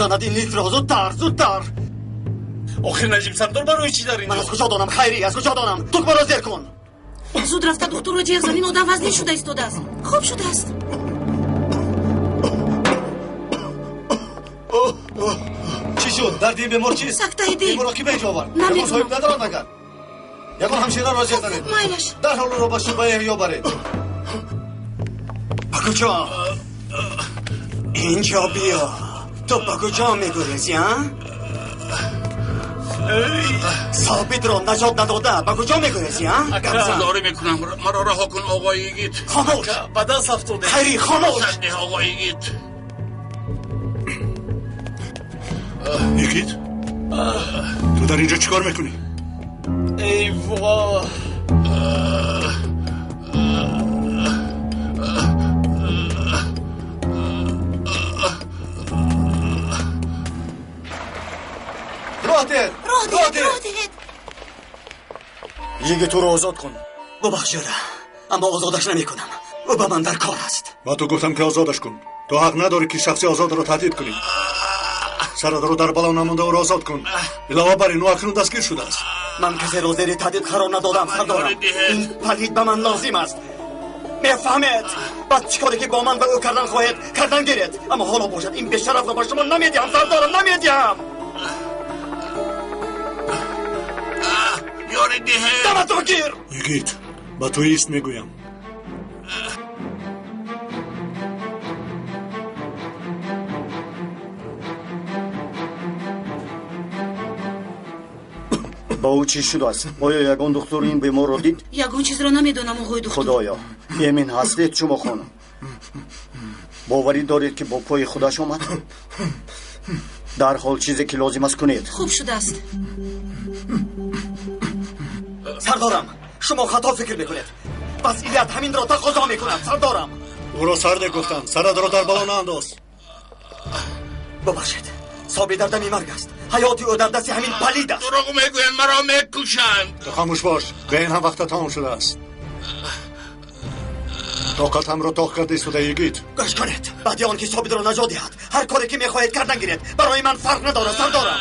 زند این لیتر را زودتر. آخر نجیب سردار برای چی در اینجا؟ من از کجا دانم خیری؟ از کجا دانم؟ تو مرا زیر کن. زود رفته دکتر رو جیغ زنین آدم وزنی شده ایستاده است. خوب شده است. چی شد؟ درد این بیمار چیست؟ سکته دل. بیمار را کی به اینجا آورد؟ نمی‌دونم. یکون صاحب ندارد مگر؟ یکون همشیره را جیغ زنید. مایلش. در حال را به شعبه احیا برید. به کجا؟ اینجا بیا. تو به کجا میگریزی ها؟ ثابت را نجات نداده به کجا میگریزی ها؟ گذاری میکنم مرا رها کن آقای گیت. خاموش. به دست افتاده. خیری خاموش. سنده آقای گیت. یکیت؟ تو در اینجا چیکار میکنی؟ ای وای. راه ده. یکی تو رو آزاد کن. ببخشید اما آزادش نمی کنم. او به من در کار است. با تو گفتم که آزادش کن. تو حق نداری که شخصی آزاد رو تهدید کنی. سرد رو در بالا نمونده و رو آزاد کن. علاوه بر این او اکنون دستگیر شده است. من کسی رو زیر تهدید قرار ندادم سردارم. این پلید به من لازم است. میفهمید؟ بعد چیکاری که با من به او کردن خواهید کردن گیرید. اما حالا باشد این بی‌شرف رو با شما نمیدیم سردارم نمیدیم. یاری دیه. دمتو گیر. یکیت با تو ایست میگویم. با او چی شده است؟ آیا یگان دکتر این بیمار رو دید؟ یگان چیز را نمیدونم آقای دکتر. خدایا یمین هستید شما خانم؟ باوری دارید که با پای خودش آمد؟ در حال چیزی که لازم است کنید. خوب شده است. سردارم شما خطا فکر میکنید. مسئولیت همین را تقاضا میکند سردارم. او را سرده گفتم. سرد را در بالا نانداز. ببخشید صابی در دمی مرگ است. حیاتی او در دست همین پلید است. دروغ میگویند مرا میکشند. تو خاموش باش. به این هم وقت تمام شده است. طاقتم را طاق کرده ایستاده یگید. گوش کنید. بعد آن که صابی را نجات دهد هر کاری که میخواهید کردن گیرید. برای من فرق ندارد سردارم.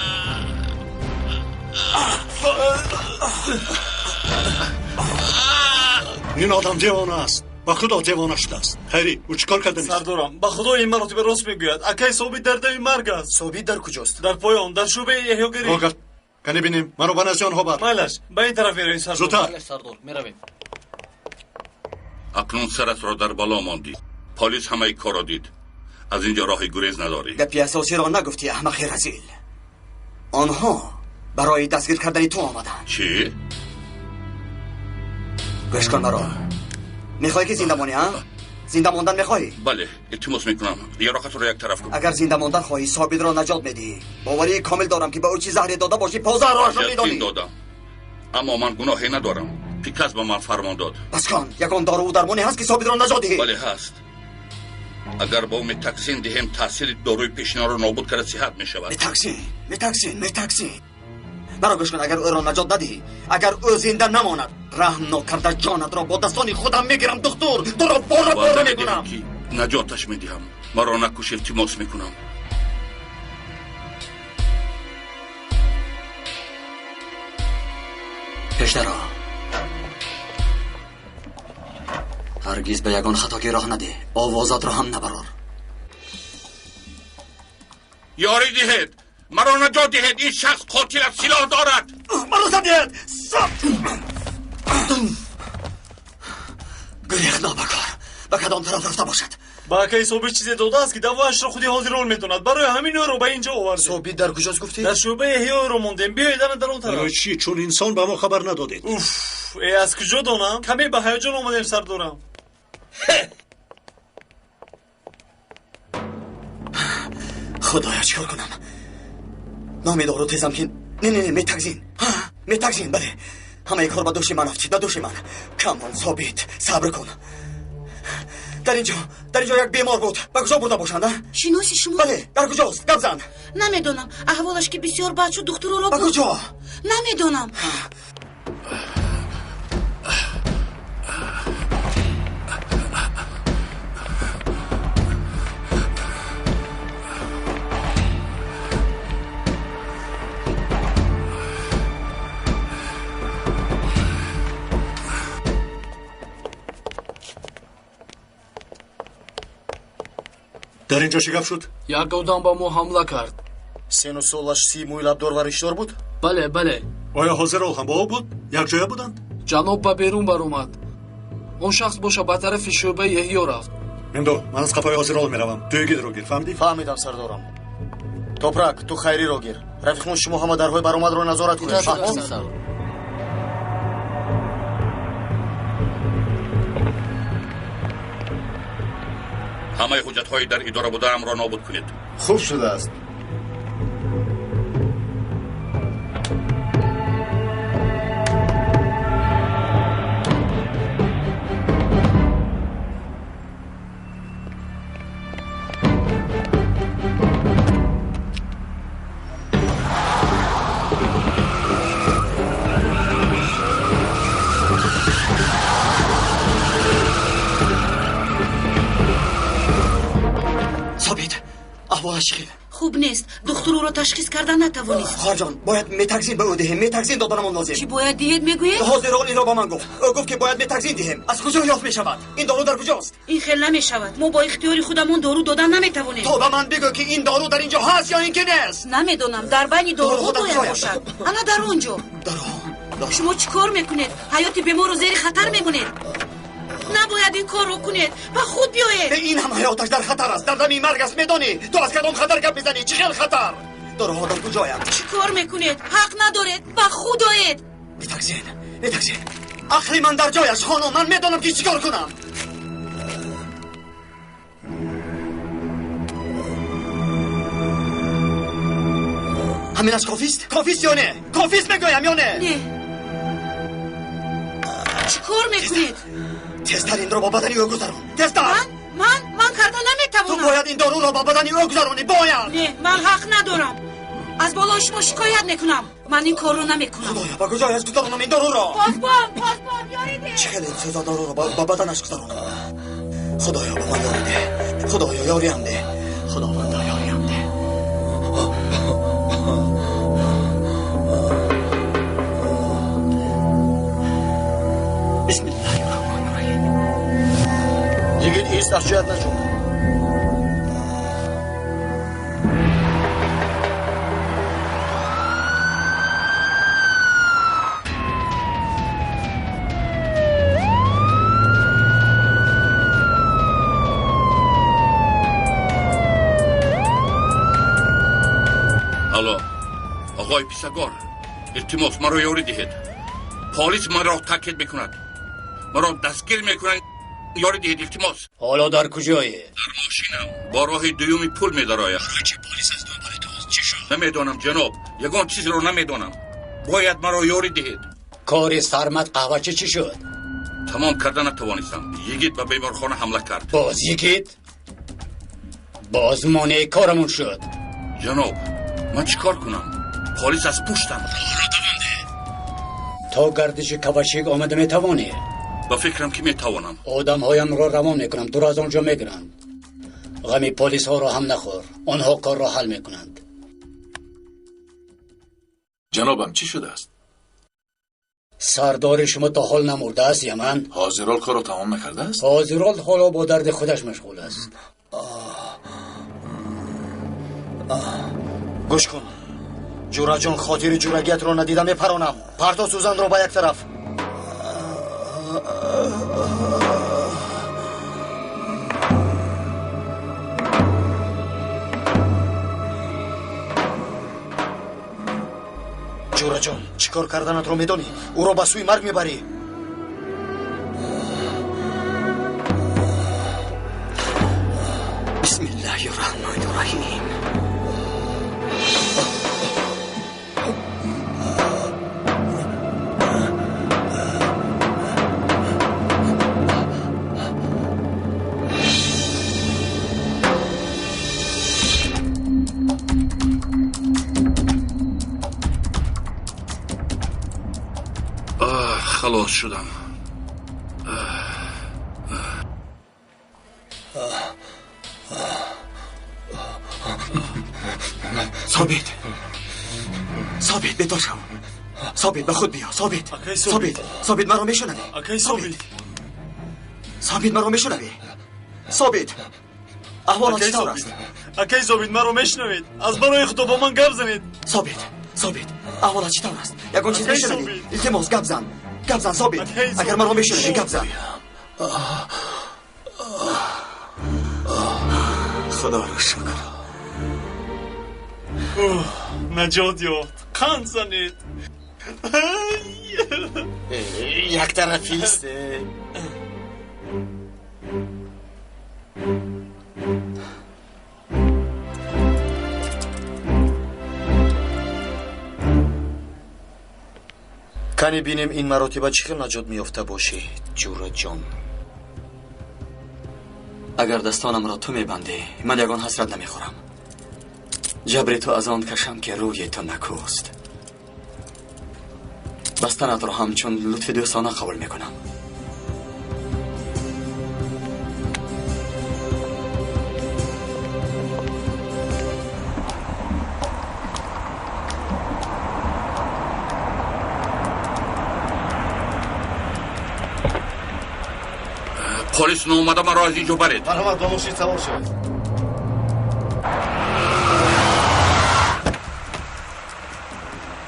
این آدم جوان است. با خدا جوان شده است. خیری او چیکار کرده نیست؟ سردارم به خدا این مراتب راست میگوید. اکای ثابت در دم مرگ است. ثابت در کجاست؟ در پایان در شعبه احیاگری. واقعا کنی بینیم منو به نزد آنها بر. مایلش به این طرف میرویم سردار. زودتر. سردار میرویم. اکنون سرت را در بالا ماندی. پلیس همه کار را دید. از اینجا راه گریز نداری. گپی اساسی را نگفتی احمق رذیل. آنها برای دستگیر کردن تو آمدند. چی؟ گوش کن مرا. میخوای که زنده مانی ها؟ زنده ماندن میخوای؟ بله التماس میکنم یراقت رو یک طرف کن. اگر زنده ماندن خواهی ثابت را نجات میدی. باوری کامل دارم که به او چی زهر داده باشی پوزه راش رو میدانی. دادم اما من گناهی ندارم. پیکاس به من فرمان داد. بس کن. یکان دارو و درمانی هست که ثابت را نجات دهی. بله هست. اگر با متاکسین دهم تاثیر داروی پیشنا رو نابود کرد صحت میشود. متاکسین مرا گوش کن. اگر او را نجات ندهی اگر او زنده نماند رحم نکرده جانت را با دستانی خودم میگیرم دکتر. تو را پاره میکنم. نجاتش میدهم. مرا نکش التماس میکنم. پیشترا هرگز به یگان خطاکی راه نده. آوازات را هم نبرار. یاری دهید. مرا نجات دهید. این شخص قاتل از سلاح دارد. مرا زدید. گریخ نابکار به کدام طرف رفته باشد. با اکای ثابت چیزی داده است که دواش را خودی حاضر رول میدوند. برای همین رو به اینجا آورده. ثابت در کجاست گفتی؟ در شعبه احیا رو موندیم. بیایید در اون طرف. برای چی؟ چون انسان به ما خبر ندادید. ای از کجا دانم؟ کمی به هیجان اومدیم سردارم. خدایا چیکار کنم؟ نامی دارو تیزم که نه میتگزین بله همه کار به دوش من افتید. به دوش من کمان ثابت صبر کن. در اینجا یک بیمار بود. به کجا برده باشند؟ شناسی شما؟ بله در کجاست؟ گپ زن. نمیدونم احوالش که بسیار بد شد. دکتر را به کجا؟ نمیدونم. در اینجا چی گپ شد؟ یک آدم با ما حمله کرد. سن و سالش 30 لبدار و ریشدار بود؟ بله. آیا حاضر هم با او بود؟ یک جای بودند؟ جناب به بیرون برآمد. اون شخص باشه به طرف شعبه یحیی رفت. مندو من از قفای حاضر میروم. توی گید رو گیر فهمیدی؟ فهمیدم سردارم. توپرک تو خیری رو گیر. رفیق شما همه درهای برآمد رو نظارت کنید. فهمید؟ همه حجت‌های در اداره بودم را نابود کنید. خوب شده است. احوالش چیه؟ خوب نیست. دکتر او را تشخیص کردن نتوانست. خواهر جان باید متاکسین به او دهیم. متاکسین دادنمان لازم. چی باید دهید میگوید؟ حاضر این را با من گفت. او گفت که باید متاکسین دهیم. از کجا یافت میشود؟ این دارو در کجاست؟ این خیلی نمیشود. ما با اختیار خودمون دارو دادن نمیتوانیم. تو به من بگو که این دارو در اینجا هست یا اینکه نیست؟ نمیدونم. در بین داروها دارو باید خودت باشد. انا در اونجا. دارو. شما چیکار میکنید؟ حیات بیمار رو زیر خطر میمونید. نباید این کار رو کنید. با خود بیایید. این هم حیاتش در خطر است. در دمی مرگ است میدانی. تو از کدام خطر گپ میزنی؟ چه خیلی خطر؟ داروها در کجایند؟ چیکار میکنید؟ حق ندارید. با خود آیید. متاکسین. عقل من در جایش خانم. من میدونم که چیکار کنم. همینش کافیست؟ کافیست یا نه؟ کافیست میگویم یا نه؟ نه. چیکار میکنید؟ تستر این را با بدنی او گذارون. تستر من کردن تو نمیتوانم. باید این دارو را با بدنی او گذارونی. باید. نه من حق ندارم. از بالای شما شکایت میکنم. من این کار رو نمیکنم. خدایا با کجای از گذارونم این دارو را؟ پاسبان بیاریده. چقدر این سزا دارو را با بدنش گذارونم. خدایا با من یاری ده. خدایا یاریم ده. خداوندا یاریم ده. بسم الله الرحمن الرحیم. Yigit ist az jihad nashud. الو آقای پیسگار التماس مرا یاری دهید. پلیس مرا تاکید میکند. مرا دستگیر میکنند. یاری دهید التماس. حالا در کجایی؟ در ماشینم با راه دومی پول میدرایم. چه پلیس از دنبال توست؟ چی شد؟ نمیدانم جناب. یگان چیز رو نمیدانم. باید مرا یاری دهید. کار سرمت قهوه چی شد؟ تمام کردن نتوانستم. یگید به بیمارخانه حمله کرد. باز یکیت؟ باز مانع کارمون شد. جناب من چیکار کنم؟ پلیس از پشتم. راه را دوانده. تا گردش کوشیک آمده میتوانی؟ با فکرم که میتوانم. آدم هایم را روان میکنم. دور از آنجا میگیرند. غمی پلیس ها را هم نخور. آنها کار را حل میکنند. جنابم چی شده است؟ سردار شما تا حال نمرده است یا من؟ حاضرال کار را تمام نکرده است؟ حاضرال حالا با درد خودش مشغول است. گوش کن. جورا جان خاطر جورگیت رو ندیدم میپرانم. پرتا سوزن رو با یک طرف. جورا جان چیکار کردنت رو میدونی؟ او رو به سوی مرگ میبری. بسم الله الرحمن الرحیم. خلاص شدم. ثابت به تو شو. ثابت به خود بیا. ثابت مرا میشنوی؟ ثابت مرا میشنوی؟ ثابت احوالت چطور است؟ اکی زابید مرا میشنوید؟ از برای خدا با من گپ زنید. ثابت احوالت چطور است؟ یگان چیز اکی میشنوی؟ ثابت. التماس گپ زن ثابت. اکی ثابت. اگر مرا میشنوی گپ زن. خدا رو شکر. نجات یافت. قند زنید. یک طرفی است. کنی بینیم این مراتبه چی خیلی نجات میافته باشی جورا جان. اگر دستانم را تو میبندی من یگان حسرت نمیخورم. جبر تو از آن کشم که روی تو نکوست. بستنت را همچون لطف دوستانه قبول میکنم. پلیس نومده مرا از اینجا برید. مرحمت باشید سوار شوید.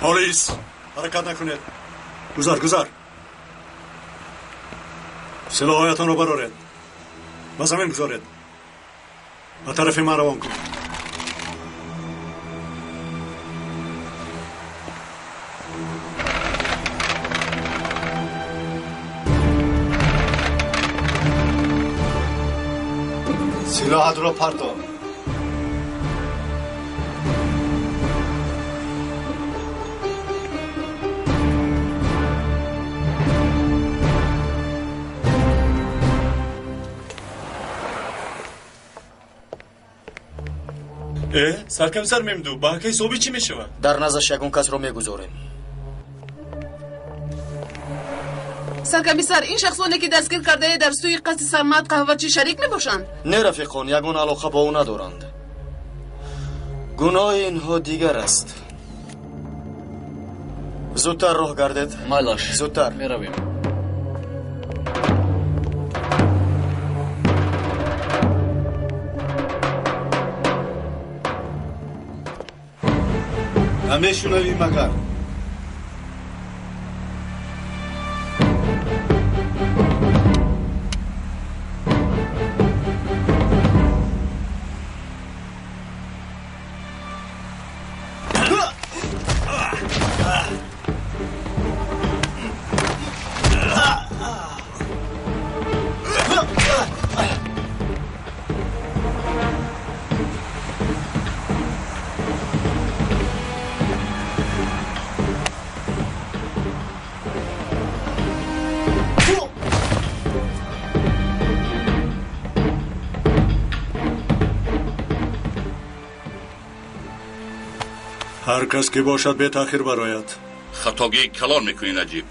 پلیس حرکت نکنید. گذار سلاحایتان رو برارید. به زمین گذارید. به طرف من روان کنید. سلاحت رو پرتاب. سرکمسر ممدو با اکی صوبی چی میشود؟ در نزدش یگون کس رو میگذاریم. سرکمیسر این شخصانی که دستگیر کرده در سوی قصد سرمت قهوه‌چی شریک میباشند؟ نه رفیقان یگون علاقه با او ندارند. گناه اینها دیگر است. زودتر راه گردید. مالاش زودتر میرویم. همه شنوی مگر هر کس که باشد به تاخیر برایت. خطاگی کلان میکنی نجیب.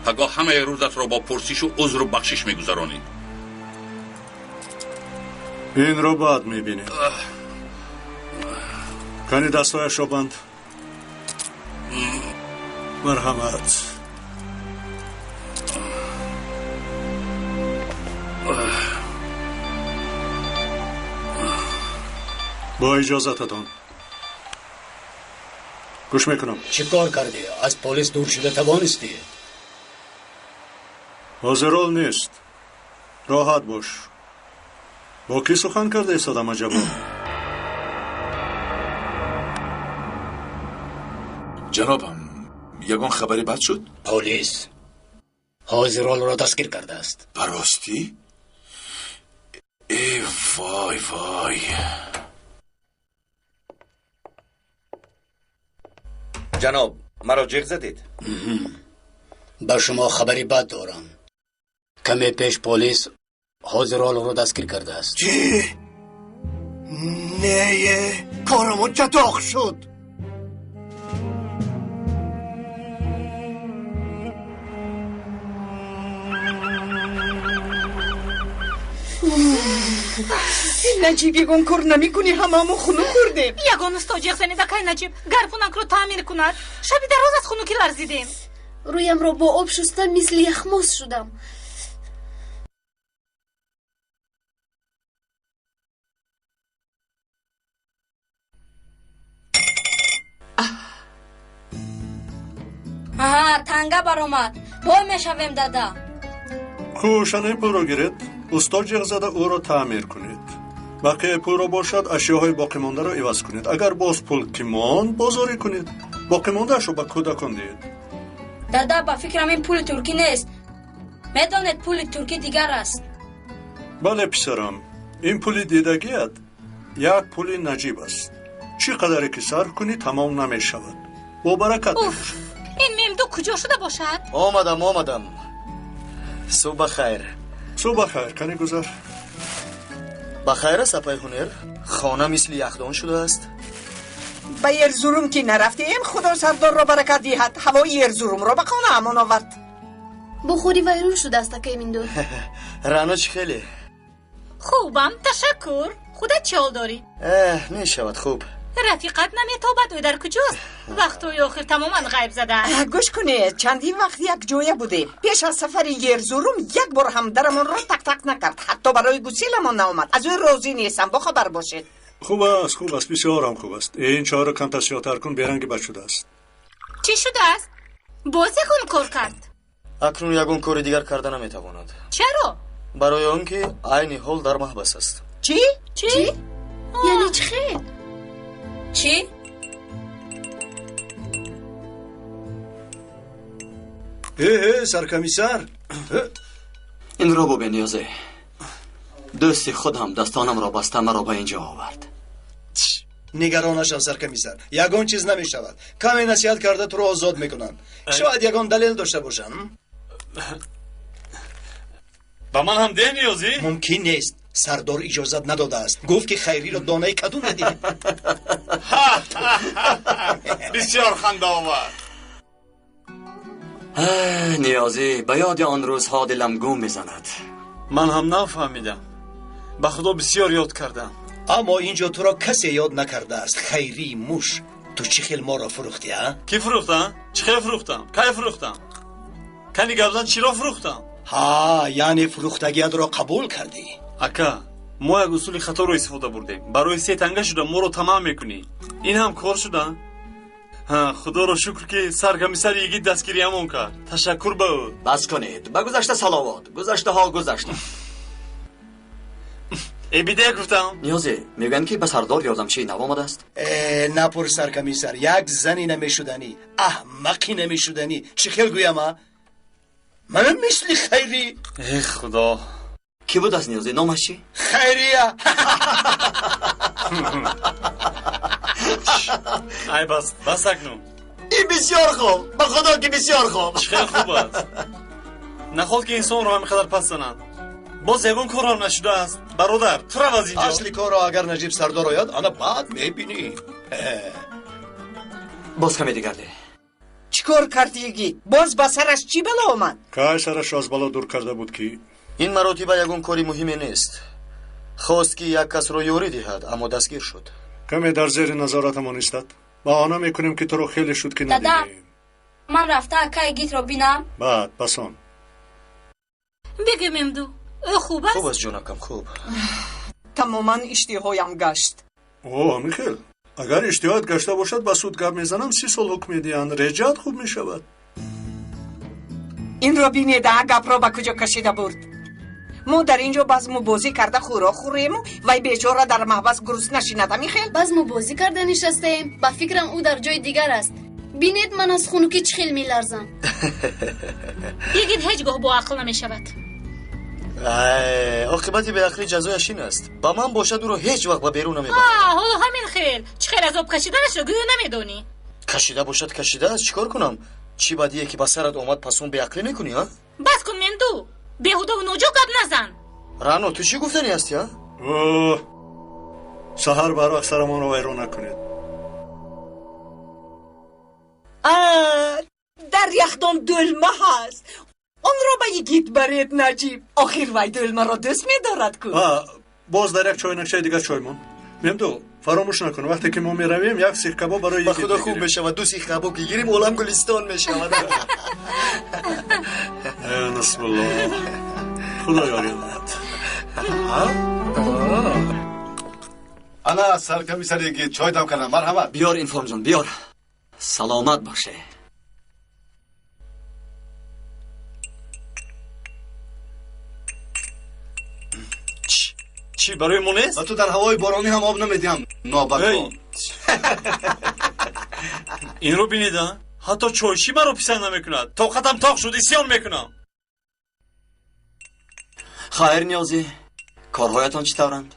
پگاه همه روزت را با پرسش و عذر و بخشش میگذرانی. این رو بعد میبینی. کنی دستایش رو بند. مرحمت. با اجازتتان گوش میکنم. چی کار کردی؟ از پلیس دور شده توانستی؟ حاضرال نیست. راحت باش. با کی سخن کرده ایستادم عجبا؟ جنابم یگان خبری بد شد؟ پلیس حاضرال را دستگیر کرده است. براستی؟ ای وای جناب مرا جیغ زدید. به شما خبری بد دارم. کمی پیش پلیس حاضرال را دستگیر کرده است. چی؟ نه کارمو چطاق شد. نجیب یگان کار نمی کنی همه خونو خوردیم. یگان استاجیق زنید اکای نجیب گرفونک رو تعمیر کند. شبی در روز از خونوکی لرزیدیم. رویم رو با آب شستم مثل یخماس شدم. ها تنگه برآمد وای میشویم دادا کوشانه پول رو گیرید استاد جغزده او رو تعمیر کنید بقیه پول رو باشد اشیاهای باقی مانده رو عوض کنید اگر باز پول کی ماند بازاری کنید باقی مانده شو به کودکان دهید دادا با فکرم این پول ترکی نیست میدانید پول ترکی دیگر است بله پسرم این پول دیدگیت یک پول نجیب است چقدر که صرف کنی تمام نمی شود با برکت اوف این ممدو کجا شده باشد؟ آمدم صبح خیر صبح خیر کنی گذر بخیر سپای هنر خانه مثل یخدان شده است به ارزروم که نرفتیم خدا سردار را برکت دهد هوای ارزروم را به خانه امان آورد بخوری ویرون شده است که میندو رانا چی خیلی خوبم تشکر خودت چه حال داری؟ می شود خوب رفیقت نمیتابد و در کجاست؟ وقتای آخر تماما غیب زده گوش کنید چندین وقت یک جایه بودیم پیش از سفر ارزروم یک بار هم درمون را تک تک نکرد حتی برای گسیلمون نامد از او راضی نیستم با خبر باشید خوب است بسیار هم خوب است این چهار رو کم تسیاتر کن بیرنگ بد شده است چی شده است؟ باز کن کار کرد اکنون یگون کار دیگر کرده نمیتواند چرا؟ برای آنکه عین حال در محبس است چی؟ یعنی چی خیر؟ چی؟ سرکمیسر این رو به نیازه دوست خود هم دستانم را بسته مرا به اینجا آورد نگران نشو سرکمیسر یگان چیز نمی شود کمی نصیحت کرده تو رو آزاد میکنن شاید یگان دلیل داشته باشن با من هم ده نیازی؟ ممکن نیست سردار اجازت نداده است گفت که خیری را دانه کدو ندید بسیار خنده آور نیازی به یاد آن روزها دلم گم میزند من هم نفهمیدم به خدا بسیار یاد کردم اما اینجا تو را کسی یاد نکرده است خیری موش تو چی خیل ما را فروختی ها؟ کی فروختم؟ چی خیل فروختم؟ کی فروختم؟ کنی گبزن چی را فروختم؟ ها یعنی فروختگیت را قبول کردی اکا ما یک اصول خطا رو استفاده بردیم برای سه تنگه شده ما رو تمام میکنی این هم کار شده خدا رو شکر که سرکمیسر یکی دستگیری همون کرد تشکر به او بس کنید به گذشته صلوات گذشته ها گذشته ای بیده گفتم نیازی میگن که به سردار یاردمچی نو آمده است نپور سرکمیسر یک زنی نمیشدنی احمقی نمیشدنی چی خیل گویم ها من مثل خیری ای خدا کی بود از نیازی نامش چی؟ خیریه ای بس اکنون این بسیار خوب به خدا که بسیار خوب خیلی خوب است نخواد که انسان رو همینقدر پس زنند باز یگون کار هم نشده است برادر تو رو از اینجا اصلی کار را اگر نجیب سردار آید آنها بعد میبینی باز کمی دیگر ده چیکار کردیگی؟ باز به سرش چی بلا آمد؟ که سرش از بالا دور کرده بود که این مراتبه یگون کاری مهمی نیست خواست که یک کس رو یوری دهد اما دستگیر شد کمی در زیر نظارتمان استاد بهانه میکنیم که تو رو خیلی شد که دادا ندیدیم من رفته اکای گیت رو بینم بعد پسان بگه ممدو خوب است؟ خوب است جونکم خوب تماما اشتیهایم گشت اوه میخیل اگر اشتیاحت گشته باشد با سود گپ میزنم 30 سال حکم میدهند رجعت خوب میشود این را بینید گپ را به کجا کشیده برد ما در اینجا بزم بازی کرده خورا خوریم وی بیچاره در محبس گروس نشینده میخیل بزم بازی کرده نشستیم با فکرم او در جای دیگر است بینید من از خونوکی چه خیل میلرزم یکید هیچگاه با عقل نمیشود عاقبتی به عقلی جزایش این است با من باشد او رو هیچ وقت به بیرون نمیبرد حالا همین خیل چه خیل از آب کشیده نشد گویا نمیدونی کشیده باشد کشیده است چیکار کنم چی بدیه که با سرت اومد پس اون به عقلی میکنی ها بس کن ممدو بیهوده و نوجا گپ نزن رانو تو چی گفتنی هستی ها اوه سهر برای سرمان رو ویرون نکنید در یخدان دلمه هست آن را به یگید برید نجیب آخر وی دلمه را دوست میدارد کن باز در یک چاینکچه دیگر چایمون ممدو فراموش نکن وقتی که ما میرویم یک سیخ کباب برای با خدا خوب میشود 2 سیخ کباب که گیریم عالم گلستان میشود نصب الله خدا یاریدت انا سرکمیسر یکی چای دم کردم مرحمت بیار این فرم جان بیار سلامت باشه چی برای ما نیست؟ و تو در هوای بارانی هم آب نمیدیم نابرا. این رو بینید ها؟ حتی چویشی من رو پسند نمیکند. طاقتم تاق شد اسیان میکنم. خیر نیازی کارهایتان چطورند؟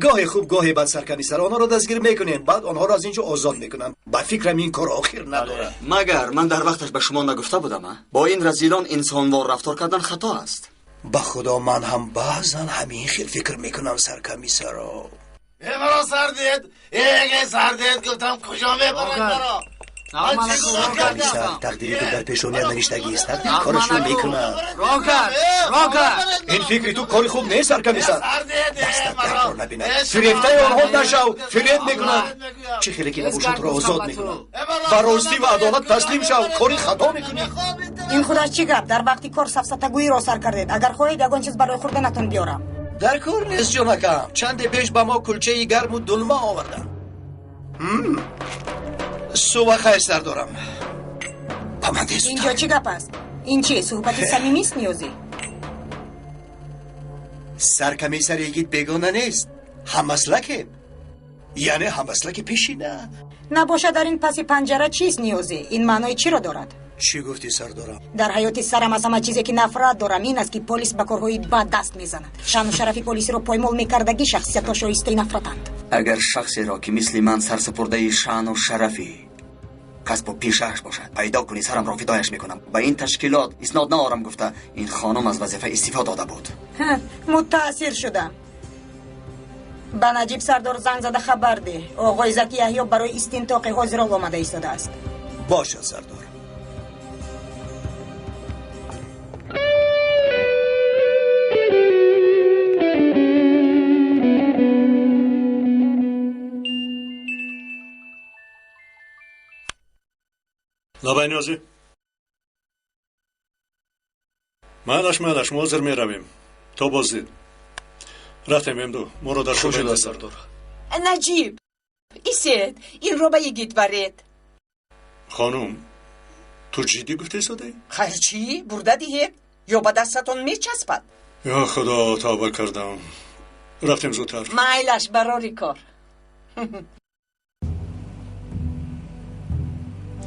گاهی خوب گاهی بد سرکمیسر آنها را دستگیر میکنیم بعد آنها را از اینجا آزاد میکنم. با فکرم این کار آخر نداره. مگر من در وقتش به شما نگفته بودم با این رزیلان انسانوار رفتار کردن خطا است. با خدا من هم بعضا همین خیل فکر میکنم سرکمیسر را. مرا سردید اگه سردید گفتم کجا میبرن مرا. سرکمیسر تقدیری که در پیشونیت نوشتگی است کارش رو میکنم. راکر این فکری تو کاری خوب نیست سرکمیسر. دستت در کار نبینم. فریفته آنها نشو. فریب میکنم. چه خیلی که نبوشت رو آزاد میکنم. براستی و عدالت تسلیم شو. کاری خطا میکنی. این خودش چی گفت؟ در وقتی کار سفسطگویی را سر کردید. اگر خواهید یگان چیز برای خوردنتون بیارم. در کار نیست جونکم. چند پیش با ما کلچه گرم و دلما آوردم. صبح خیر سردارم. اینجا چی گپ است؟ این چی؟ صحبت صمیمی است نیازی؟ سرکمیسر یگید بیگانه نیست. هم مسلکه. یعنی هم مسلک پیشینه. نباشه در این پس پنجره چیست نیازی؟ این معنای چی را دارد؟ چی گفتی سردارم؟ در حیات سرم از همه چیزی که نفرت دارم این است که پلیس به کارهای بد دست میزند. شان و شرف پلیسی را پایمال میکردگی شخصیت شایسته نفرتند. اگر شخصی را که مثل من سرسپرده شان و شرفی کسب و پیشش باشد پیدا کنی سرم را فدایش میکنم. با این تشکیلات اسناد نارم گفته این خانم از وظیفه استعفا داده بود. متاثر شدم. به نجیب سردار زنگ زده خبر ده آقای زکی یحیی برای استنطاق حاضرال آمده ایستاده است. باشه سردار. نابای نیازی مالش ما حاضر می رویم. تو بازدید رفتیم امدو ما رو در شبه دست سردار. نجیب ایسید این رو به یگید برید. خانم تو جدی گفته ایستاده؟ خیر چی؟ برده دیهید؟ یا به دستتون می چسبد؟ یا خدا توبه کردم. رفتیم زودتر. مایلش براری کار.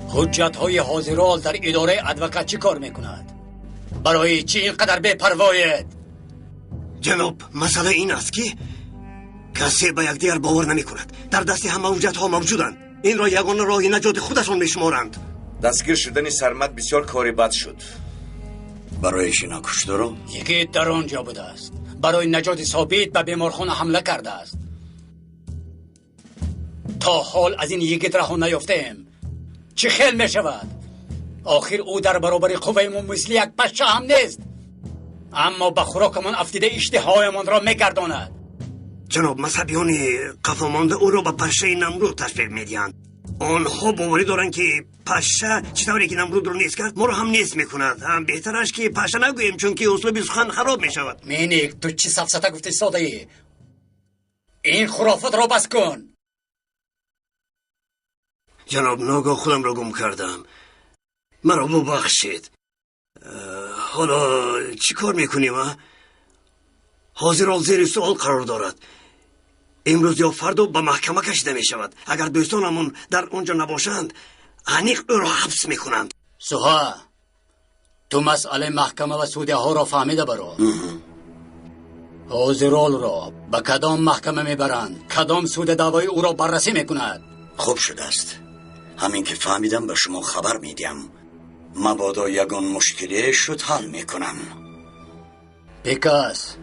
حجت های حاضرال در اداره ادوکات چی کار میکند؟ برای چی اینقدر بی‌پروایید؟ جناب مسئله این است که کسی به یکدیگر باور نمی کند. در دست همه حجت ها موجودند. این را یگانه راه نجات خودشان میشمارند. دستگیر شدن سرمد بسیار کاری بد شد. برایش اینا کشته رو؟ یکی در آنجا بوده است. برای نجات ثابت به بیمارخانه حمله کرده است. تا حال از این یگید رها نیافتیم. چه خیل می شود؟ آخر او در برابر قویمون مثل یک پشه هم نیست. اما به خوراکمان افتیده اشتهایمان را میگرداند. جناب مذهبیان قفامانده او را به پشه نمرود تشبیه میدهند. آنها باوری دارند که پشه چطوری که نمرود رو نیست کرد ما را هم نیست میکند. هم بهترش که پشه نگوییم چون که اسلوب سخن خراب میشود. مینیک تو چی سفسطه گفتی ساده ای؟ این خرافات را بس کن. جناب ناگاه خودم را گم کردم. مرا ببخشید. حالا چی کار میکنیم؟ حاضرال زیر سوال قرار دارد. امروز یا فردا به محکمه کشیده می شود. اگر دوستانمون در اونجا نباشند عنیق او را حبس میکنند. سوها تو مسئله محکمه و سوده ها را فهمیده برو. حاضرال را به کدام محکمه میبرند؟ کدام سوده دعوای او را بررسی میکند؟ خوب شده است. همین که فهمیدم به شما خبر میدیم. مبادا یگان مشکلی شد حل میکنم. پیکاس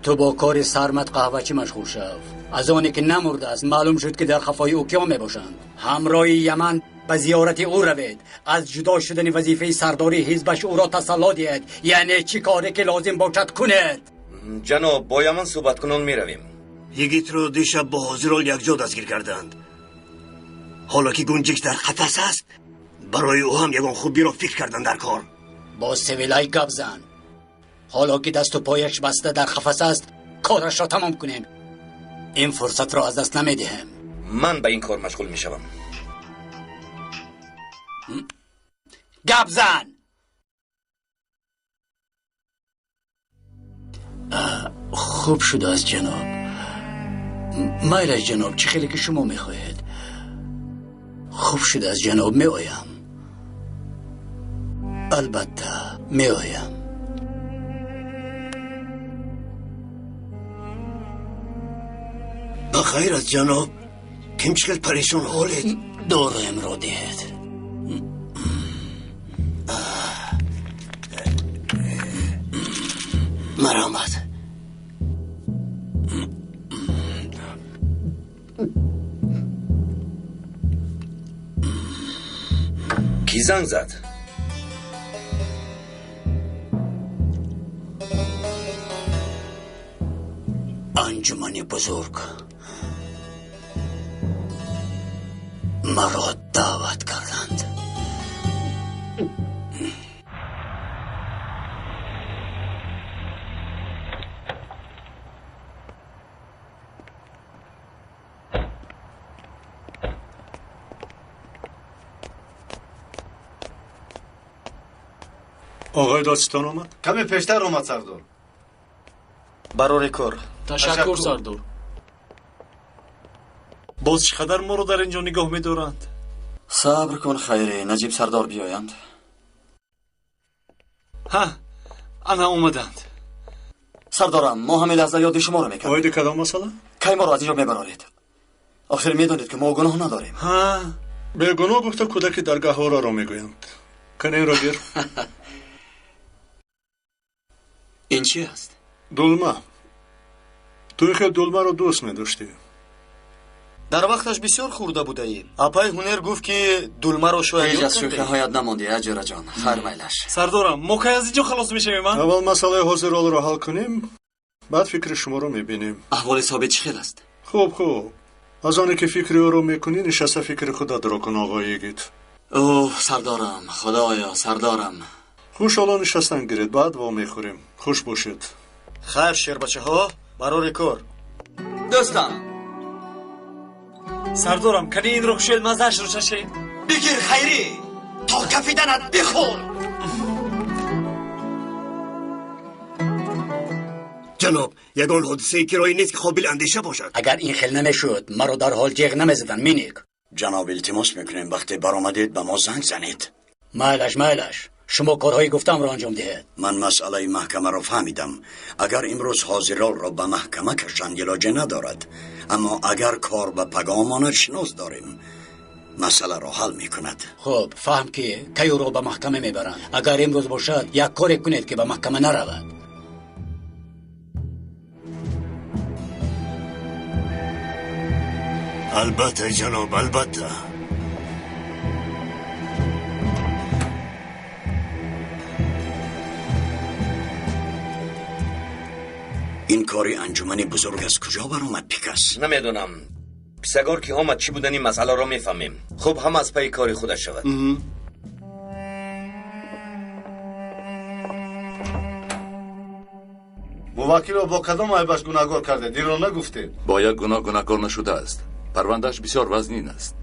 تو با کار سرمد قهوه‌چی مشغول شو. از آنی که نمرده است معلوم شد که در خفای او کیا میباشند. همراه یمن به زیارت او روید. از جدا شدن وظیفه سرداری حزبش او را تسلی دهید. یعنی چی کاری که لازم باشد کنید. جناب با یمن صحبت کنون میرویم. یگیت رو دیشب با حاضرال یک جا دستگیر کردند. حالا که گنجیک در قفس است برای او هم یگان خوبی را فکر کردن در کار. با سویلای گپ زن. حالا که دست و پایش بسته در قفس است کارش را تمام کنیم. این فرصت را از دست نمیدهم. من به این کار مشغول میشوم. گپ زن. خوب شده است جناب. مایلش جناب، چه خیلی که شما میخواهید. خوب شده است جناب، میآیم. البته میآیم. بخیر است جناب. کم چقدر پریشان حالید؟ دارم را دید. مرحمت. کی زنگ زد؟ انجمن بزرگ مرا دعوت کردند. آقای دادستان اومد؟ کمی پیشتر اومد سردار. برای کار. تشکر سردار. باز چقدر ما رو در اینجا نگاه می‌دارند؟ صبر کن خیری، نجیب سردار بیایند. ها، آنها اومدند. سردارم، ما همه لحظه یاد شما رو میکنیم. وایده کدام مسئله؟ کی ما رو از اینجا میبرارید؟ آخر میدونید که ما گناه نداریم. ها، به گناه گفته کودک درگاه را میگویند. کنه را گیر. این چی است؟ دلمه. توی که دلمه رو دوست میداشتی. در وقتش بسیار خورده بوده ایم. اپای هنر گفت که دلمه رو شاید هیچ از شوخی هایت نمانده اجرا جان. خیر میلش. سردارم، ما کی از اینجا خلاص میشیم من؟ اول مسئله حاضر رو حل کنیم. بعد فکر شما رو میبینیم. احوال ثابت چه خیل است؟ خوب. از آنی که فکری او رو میکنی نشسته فکر خودت رو کن آقای گیت. اوه سردارم، خدایا سردارم. خوش حالا نشستن گیرید، بعد وا میخوریم. خوش باشید. خیر شیر بچه ها، برای کار. دوستان سردارم، کنی این رو کشید مزهش رو چشید؟ بگیر خیری، تا کفیدنت بخور. جناب، یگان حادثه که رایی نیست که قابل اندیشه باشد. اگر این خیل نمیشد مرا در حال جیغ نمیزدن مینیک. جناب التماس میکنیم وقتی برآمدید به ما زنگ زنید. مایلش شما کارهای گفتم را انجام دهید. من مسئله محکمه را فهمیدم. اگر امروز حاضرال را به محکمه کشند علاج ندارد، اما اگر کار به پگاه ماند شناس داریم، مسئله را حل میکند. خب فهم که کی او را به محکمه میبرند. اگر امروز باشد یک کاری کنید که به محکمه نرود. البته جناب، البته. این کاری انجمن بزرگ از کجا برآمد پیکس؟ نمیدونم. پیسگار که آمد چی بودن این مسئله را میفهمیم. خب هم از پای کاری خودش شود. موکل را با کدام عیبش گناهکار کرده؟ دیر را نگفته؟ با یک گناهکار نشده است. پروندهش بسیار وزنین است.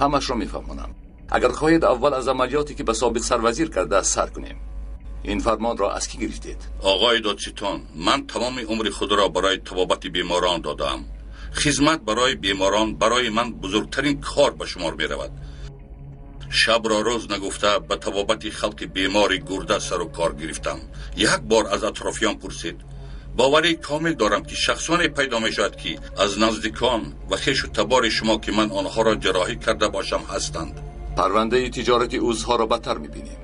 همش را میفهمونم. اگر خواهید اول از عملیاتی که به سابق سروزیر کرده است سر کنیم. این فرمان را از کی گرفتید؟ آقای دادستان، من تمام عمر خود را برای طبابت بیماران دادم. خدمت برای بیماران برای من بزرگترین کار به شمار می رود. شب را روز نگفته به طبابت خلق بیماری گرده سر و کار گرفتم. یک بار از اطرافیان پرسید. باوری کامل دارم که شخصانی پیدا می شود که از نزدیکان و خویش و تبار شما که من آنها را جراحی کرده باشم هستند. پرونده تجارتی عضوها را بدتر می بینیم.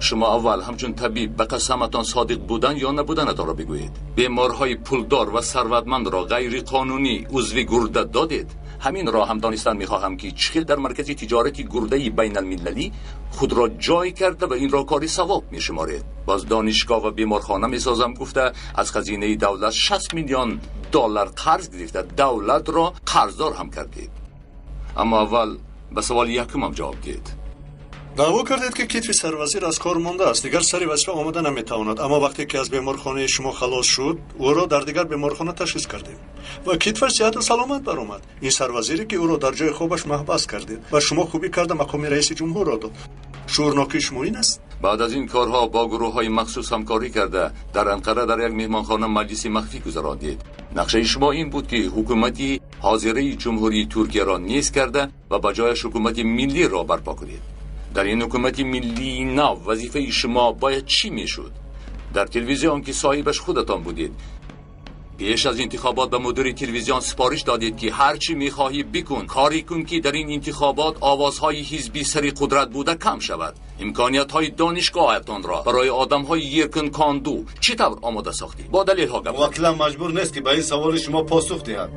شما اول همچون طبیب به قسمتان صادق بودن یا نبودن را بگویید. بیمارهای پولدار و ثروتمند را غیر قانونی عضوی گرده دادید. همین را هم دانستن میخواهم که چخیل در مرکز تجارتی گرده بین المللی خود را جای کرده و این را کاری ثواب میشمارید. باز دانشگاه و بیمارخانه میسازم گفته از خزینه دولت 60 میلیون دلار قرض گرفته. دولت را قرضدار هم کردید. اما اول به سوال یکم هم جواب دهید. دعوا کردید که کتف سروزیر از کار مانده است. دیگر سری وظیفه آمده نمیتواند. اما وقتی که از بیمارخانه شما خلاص شد او را در دیگر بیمارخانه تشخیص کردیم و کتفش صحت و سلامت برآمد. این سروزیری که او را در جای خوبش محبس کردید و شما خوبی کرده مقام رئیس جمهور را داد. شورناکی شما این است؟ بعد از این کارها با گروه های مخصوص همکاری کرده در انقره در یک مهمانخانه مجلسی مخفی گذراندید. نقشه شما این بود که حکومتی حاضره جمهوری ترکیه را نیز کرده و به جایش حکومت ملی را برپا کنید. در این حکومت ملی نو وظیفه شما باید چی میشد؟ در تلویزیون که صاحبش خودتان بودید، پیش از انتخابات به مدیر تلویزیون سفارش دادید که هر چی میخواهی بکن، کاری کن که در این انتخابات آوازهای حزبی سری قدرت بوده کم شود. امکانیت های دانشگاهتان را برای آدم های یرکن کاندو چی طور آماده ساختی؟ با دلیل ها گفت. وکیلم مجبور نیست که به این سوال شما پاسخ دهد.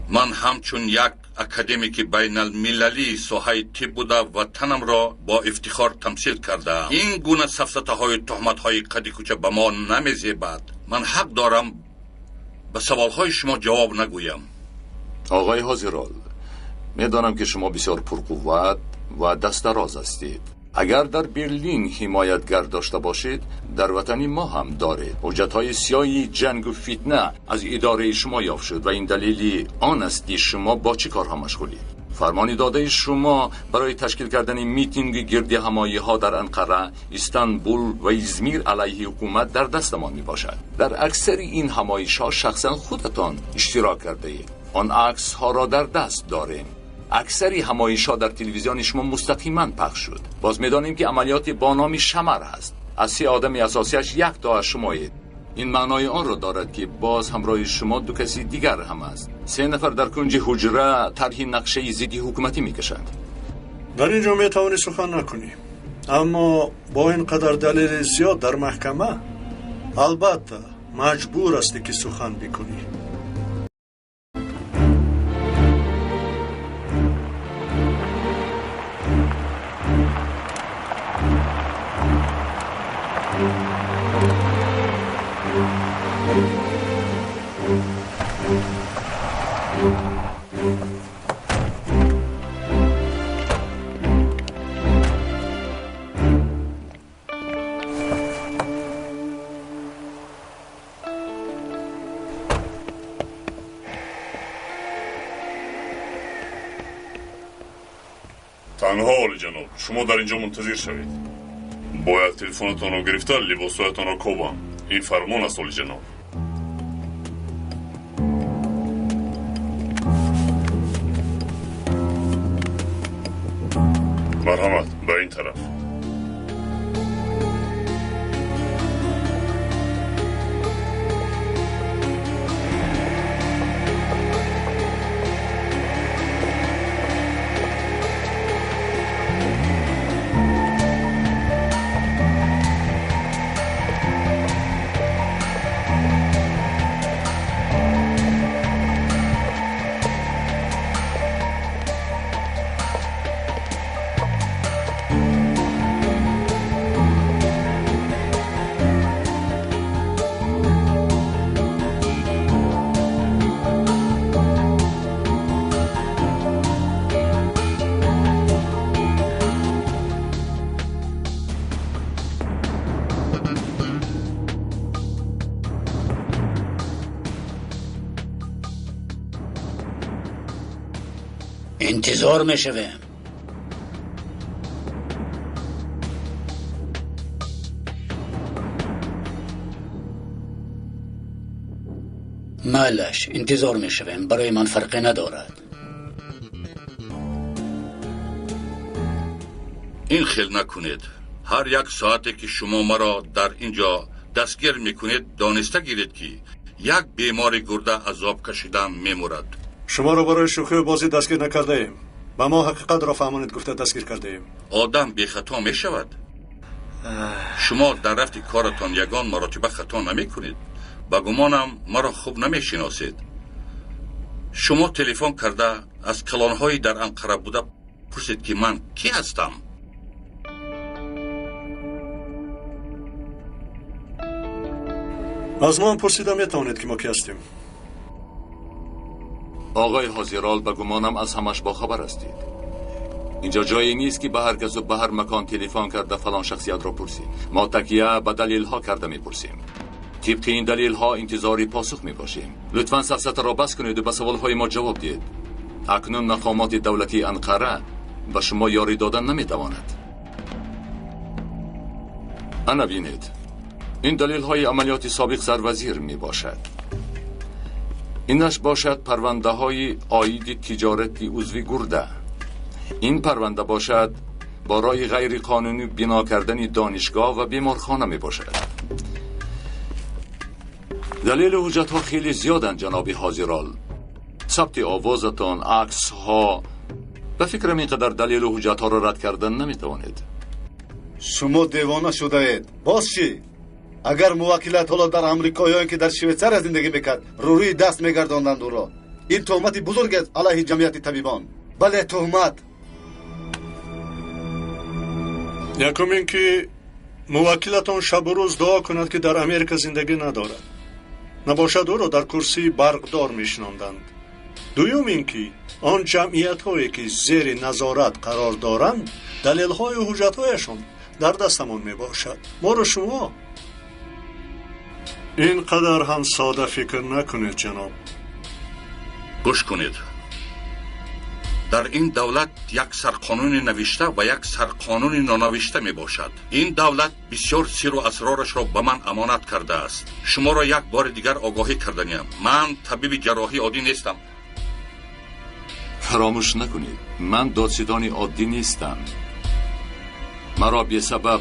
من همچون یک اکادمیک بین المللی ساحه طب بوده و تنم را با افتخار تمثیل کرده. این گونه سفسطه های تهمت های قدی کوچه به ما نمیزیبد. من حق دارم به سوال های شما جواب نگویم. آقای حاضرال، میدانم که شما بسیار پرقوت و دست دراز هستید. اگر در برلین حمایتگر داشته باشید، در وطن ما هم دارید. حجت‌های سیاهی جنگ و فتنه از اداره شما یافت شد و این دلیلی آن است که شما با چه کارها مشغولید. فرمان داده شما برای تشکیل کردن میتینگ گردی همایی ها در انقره، استانبول و ازمیر علیه حکومت در دستمان می باشد. در اکثر این همایش ها شخصا خودتان اشتراک کرده اید. آن عکس ها را در دست داریم. اکثری همایش ها در تلویزیون شما مستقیما پخش شد. باز میدانیم که عملیات با نام شمر هست. از 3 آدم اساسیش 1 تا از شمایید. این معنای آن را دارد که باز همراه شما 2 کسی دیگر هم است. 3 نفر در کنج حجره طرح نقشه ضد حکومتی میکشند. در اینجا میتوانی سخن نکنی، اما با اینقدر دلیل زیاد در محکمه البته مجبور هستی که سخن بکنی. تنها عالی جناب، شما در اینجا منتظر شوید. باید تلفنتان را گرفته لباسهایتان را کوبم. این فرمان است عالی جناب. مرحمت، به این طرف. انتظار میشویم. مالش انتظار میشویم، برای من فرقی ندارد. این خیل نکنید. هر 1 ساعتی که شما مرا در اینجا دستگیر میکنید دانسته گیرید که یک بیمار گرده عذاب کشیدن میمورد. شما را برای شوخی و بازی دستگیر نکرده ایم. به ما حقیقت را فهمانید گفته دستگیر کرده ایم. آدم بی خطا می شود. شما در رفت کارتان یگان مراتبه خطا نمی کنید. با گمانم مرا خوب نمی شناسید. شما تلفن کرده از کلانهایی در انقره بوده پرسید که من کی هستم. از ما هم پرسیده میتوانید که ما کی هستیم. آقای حاضرال به گمانم از همش با خبر هستید. اینجا جایی نیست که به هر کس و به هر مکان تلفن کرده فلان شخصیت را پرسید. ما تکیه به دلیل ها کرده میپرسیم. طبق این دلیل ها انتظاری پاسخ میباشیم. لطفاً سفسطه را بس کنید و به سوال های ما جواب دهید. اکنون مقامات دولتی انقره به شما یاری دادن نمیتواند. انا بینید، این دلیل های عملیات سابق سروزیر می باشد. اینش باشد پرونده های عاید تجارتی عضوی گرده. این پرونده باشد برای غیر قانونی بنا کردن دانشگاه و بیمارخانه می باشد. دلیل حجت ها خیلی زیادن جناب حاضرال. ثبت آوازتان، عکس ها. به فکرم اینقدر دلیل حجت ها را رد کردن نمی توانید. شما دیوانه شده اید. باز چی؟ اگر موکلت حالا در امریکایان که در شویتزار زندگی میکرد روی دست میگرداندند او را، این تهمتی بزرگ است علیه جمعیت طبیبان. بله تهمت. یکم این که موکلتان شب و روز دعا کند که در امریکا زندگی ندارد، نباشد او را در کرسی برقدار میشناندند. دوم این که آن جمعیت هایی که زیر نظارت قرار دارند دلیل های و حجت هایشان در دستمون می باشد. ما رو شما اینقدر هم ساده فکر نکنید جناب. گوش کنید. در این دولت یک سرقانون نوشته و یک سرقانون نانوشته می باشد. این دولت بسیار سر و اسرارش را به من امانت کرده است. شما را یک بار دیگر آگاهی کردنیم. من طبیب جراحی عادی نیستم. فراموش نکنید من دادستانی عادی نیستم. مرا بی سبب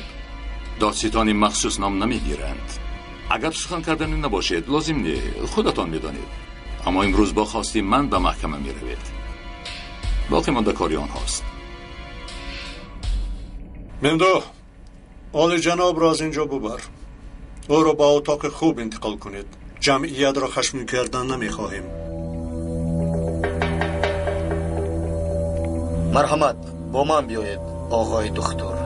دادستانی مخصوص نام نمیگیرند. اگر سخن کردنی نباشد لازم نه، خودتان میدانید. اما امروز با خواستی من به محکمه می روید. باقی مانده کاری آنهاست. مندو آل جناب را از اینجا ببر. او را با اتاق خوب انتقال کنید. جمعیت را خشمگین کردن نمیخواهیم. مرحمت با من بیایید آقای دکتر.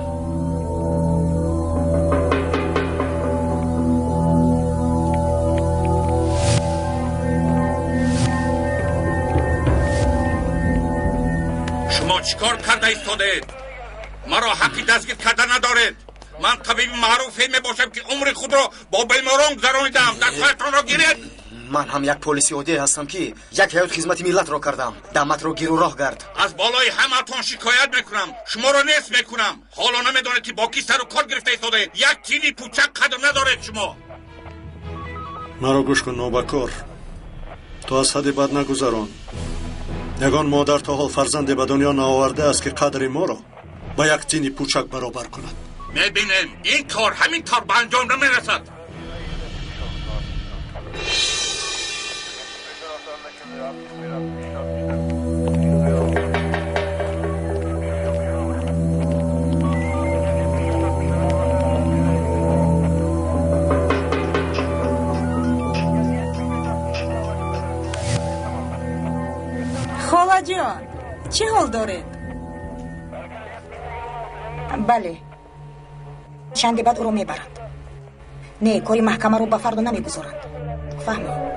شما چیکار کرده ایستاده؟ مرا حقی دستگیر کرده ندارید. من طبیب معروفی می باشم که عمر خود را با بیماران گذرانیدم. دستهایتان را گیرید. من هم یک پلیسی عادی هستم که یک حیات خدمت ملت را کردم. دمت را گیر و راه گرد. از بالای همتان شکایت میکنم. شما را نیست میکنم. حالا نمیدانید که با کی سر و کار گرفته ایستاده. یک تینی پوچک قدر ندارید شما. مرا گوش کن نوبکار. تو از حد بد نگذران. یگان مادر تا حال فرزند به دنیا نآورده است که قدر ما را با یک تینی پوچک برابر کند. میبینیم این کار همین طور به انجام نمیرسد. خاله جان چه حال دارید؟ بله چند بعد او رو میبرند. نه کاری محکمه رو به فردا نمیگذارند. فهمید؟